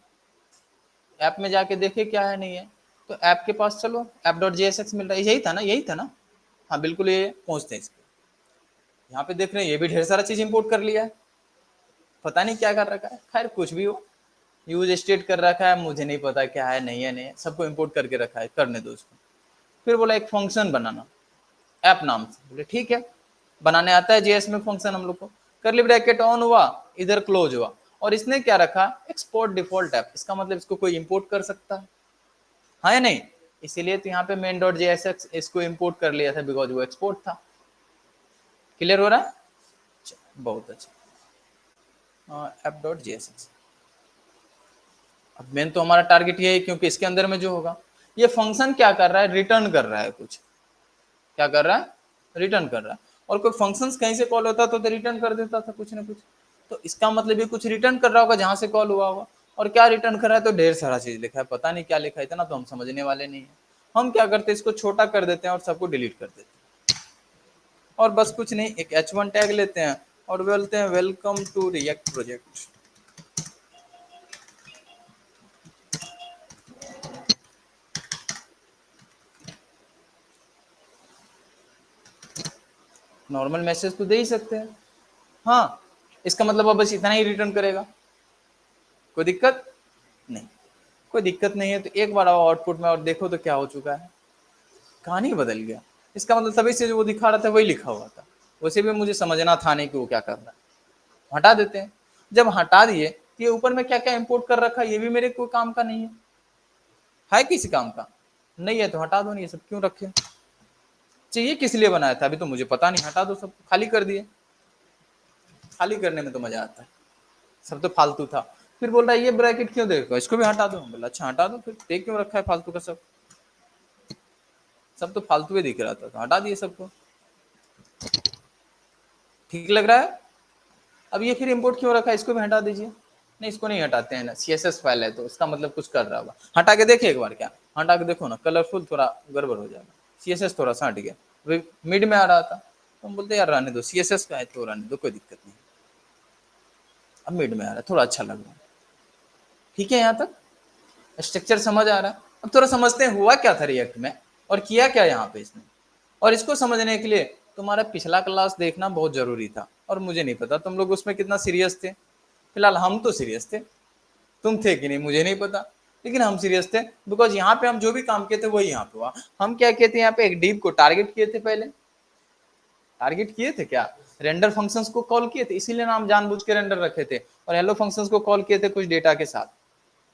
ऐप में जाके देखे क्या है नहीं है, तो ऐप के पास चलो, ऐप डॉट JSX मिल रहा है, यही था ना, यही था ना। हाँ बिल्कुल, ये पहुंचते हैं इस पे। यहाँ पे देख रहे हैं ये भी ढेर सारा चीज इंपोर्ट कर लिया है, पता नहीं क्या कर रखा है, खैर कुछ भी हो। यूज स्टेट कर रखा है, मुझे नहीं पता क्या है नहीं है, नहीं है, सबको इंपोर्ट करके रखा है, करने दो उसको। फिर बोला एक फंक्शन बनाना ऐप नाम से, बोले ठीक है, बनाने आता है JS में फंक्शन हम लोग को। करली ब्रैकेट ऑन हुआ, इधर क्लोज हुआ, और इसने क्या रखा, एक्सपोर्ट डिफॉल्ट ऐप। इसका मतलब इसको कोई इंपोर्ट कर सकता है, हाँ या नहीं। इसीलिए तो यहाँ पे मेन डॉट JSX इसको इंपोर्ट कर लिया था, बिकॉज वो एक्सपोर्ट था। क्लियर हो रहा है, बहुत अच्छा। ऐप डॉट JSX, अब मेन तो हमारा टारगेट ये है, क्योंकि इसके अंदर में जो होगा, ये फंक्शन क्या कर रहा है, रिटर्न कर रहा है कुछ। क्या कर रहा है, रिटर्न कर रहा है। और कोई फंक्शंस कहीं से कॉल होता तो रिटर्न कर देता था कुछ ना कुछ। तो इसका मतलब ये कुछ रिटर्न कर रहा होगा जहां से कॉल हुआ होगा। और क्या रिटर्न कर रहा है, तो ढेर सारा चीज लिखा है, पता नहीं क्या लिखा है, इतना तो हम समझने वाले नहीं है। हम क्या करते हैं, इसको छोटा कर देते हैं और सबको डिलीट कर देते हैं। और बस कुछ नहीं, एक H1 टैग लेते हैं और बोलते हैं welcome to react project. Normal message तो दे ही सकते हैं, हाँ। इसका मतलब अब बस इतना ही रिटर्न करेगा, कोई दिक्कत नहीं। कोई दिक्कत नहीं है, तो एक बार आओ आउटपुट में और देखो तो क्या हो चुका है, कहानी बदल गया। इसका मतलब तभी से जो वो दिखा रहा था वही लिखा हुआ था। वैसे भी मुझे समझना था नहीं कि वो क्या कर रहा है, हटा देते हैं। जब हटा दिए तो ये ऊपर में क्या क्या इंपोर्ट कर रखा है, ये भी मेरे कोई काम का नहीं है किसी काम का नहीं है, तो हटा दो। नहीं, ये सब क्यों रखे, चाहिए किस लिए बनाया था अभी तो मुझे पता नहीं, हटा दो सब, खाली कर दिए। खाली करने में तो मजा आता है, सब तो फालतू था। फिर बोल रहा है ये ब्रैकेट क्यों देखो, इसको भी हटा दो। बोला अच्छा हटा दो, फिर देख क्यों रखा है फालतू का सब, सब तो फालतू ही दिख रहा था, तो हटा दिए सबको। ठीक लग रहा है। अब ये फिर इंपोर्ट क्यों रखा है, इसको भी हटा दीजिए। नहीं, इसको नहीं हटाते हैं ना, CSS फाइल है तो इसका मतलब कुछ कर रहा होगा। हटा के देखिए एक बार, क्या हटा के देखो ना, कलरफुल थोड़ा गड़बड़ हो जाएगा। CSS थोड़ा सा हट गया, मिड में आ रहा था तो हम बोलते यार रहने दो, CSS का है तो रहने दो, कोई दिक्कत नहीं। अब मिड में आ रहा है, थोड़ा अच्छा लग रहा है। ठीक है, यहाँ तक स्ट्रक्चर समझ आ रहा है। अब थोड़ा समझते हैं हुआ क्या था रिएक्ट में और किया क्या यहाँ पे इसने। और इसको समझने के लिए तुम्हारा पिछला क्लास देखना बहुत जरूरी था, और मुझे नहीं पता तुम लोग उसमें कितना सीरियस थे। फिलहाल हम तो सीरियस थे, तुम थे कि नहीं मुझे नहीं पता, लेकिन हम सीरियस थे। बिकॉज यहाँ पे हम जो भी काम किए थे वही यहाँ पे हुआ। हम क्या किए थे, यहाँ पे एक डीप को टारगेट किए थे, पहले टारगेट किए थे क्या, रेंडर फंक्शंस को कॉल किए थे, इसीलिए नाम जानबूझ के रेंडर रखे थे। और हेलो फंक्शंस को कॉल किए थे कुछ डेटा के साथ,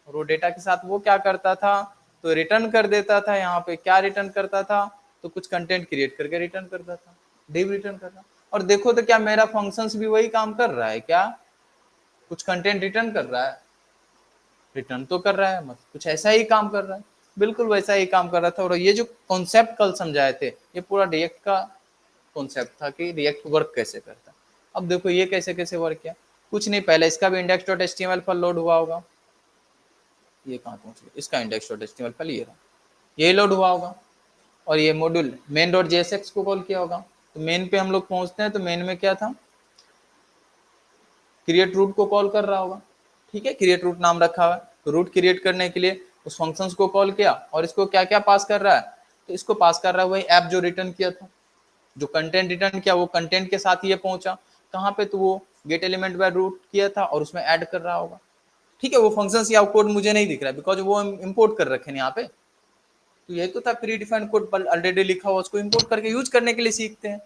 और वो डेटा के साथ वो क्या करता था, तो रिटर्न कर देता था। यहाँ पे क्या रिटर्न करता था, तो कुछ कंटेंट क्रिएट करके रिटर्न करता था, डिव रिटर्न करता। और देखो तो क्या मेरा फंक्शंस भी वही काम कर रहा है क्या, कुछ कंटेंट रिटर्न कर रहा है, रिटर्न तो कर रहा है, मतलब कुछ ऐसा ही काम कर रहा है, बिल्कुल वैसा ही काम कर रहा था। और ये जो कॉन्सेप्ट कल समझाए थे, ये पूरा रिएक्ट का कॉन्सेप्ट था कि रिएक्ट वर्क कैसे करता है। अब देखो ये कैसे कैसे वर्क किया, कुछ नहीं, पहले इसका भी index.html पर लोड हुआ होगा। ये कहाँ पहुंच गया, इसका index.html फाइल ये रहा, ये लोड हुआ होगा। और ये मॉड्यूल मेन डॉट JSX को कॉल किया होगा। तो मेन पे हम लोग पहुंचते हैं, तो मेन में क्या था, क्रिएट रूट को कॉल कर रहा होगा। ठीक है, क्रिएट रूट नाम रखा हुआ है, तो रूट क्रिएट करने के लिए उस फंक्शंस को कॉल किया, और इसको क्या क्या पास कर रहा है, तो इसको पास कर रहा है वही ऐप जो रिटर्न किया था। जो कंटेंट रिटर्न किया वो कंटेंट के साथ ये पहुंचा कहाँ पे, तो वो गेट एलिमेंट बाय रूट किया था और उसमें ऐड कर रहा होगा। ठीक है, वो फंक्शंस या कोड मुझे नहीं दिख रहा है, बिकॉज वो हम इंपोर्ट कर रखे हैं यहाँ पे। तो यही तो था, प्री डिफाइंड कोड पर ऑलरेडी लिखा हुआ, उसको इंपोर्ट करके यूज करने के लिए सीखते हैं।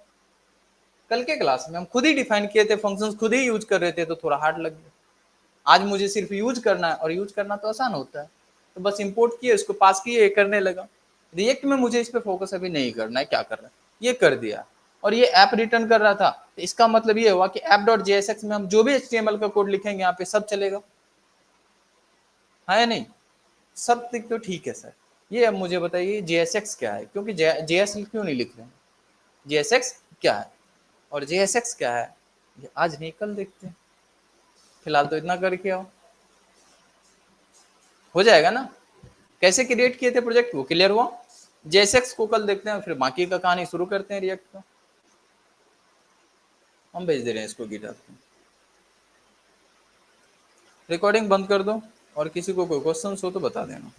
कल के क्लास में हम खुद ही डिफाइन किए थे फंक्शंस, खुद ही यूज कर रहे थे, तो थोड़ा हार्ड लग गया। आज मुझे सिर्फ यूज करना है, और यूज करना तो आसान होता है, तो बस इंपोर्ट किए, उसको पास किए, करने लगा। रिएक्ट में मुझे इस पे फोकस अभी नहीं करना है, क्या कर रहा है ये कर दिया। और ये ऐप रिटर्न कर रहा था, तो इसका मतलब ये हुआ कि ऐप डॉट JSX में हम जो भी HTML का कोड लिखेंगे यहाँ पे सब चलेगा, है या नहीं। सब तो ठीक है सर। ये अब मुझे बताइए JSX क्या है, क्योंकि JSL क्यों नहीं लिख रहे हैं, JSX क्या है और JSX क्या है, ये आज नहीं कल देखते हैं। फिलहाल तो इतना करके आओ, हो जाएगा ना। कैसे क्रिएट किए थे प्रोजेक्ट वो क्लियर हुआ। जेएसएक्स को कल देखते हैं, फिर बाकी का कहानी शुरू करते हैं रिएक्ट का। हम भेज दे रहे हैं इसको गिटार पे। रिकॉर्डिंग बंद कर दो और किसी को कोई क्वेश्चन हो तो बता देना।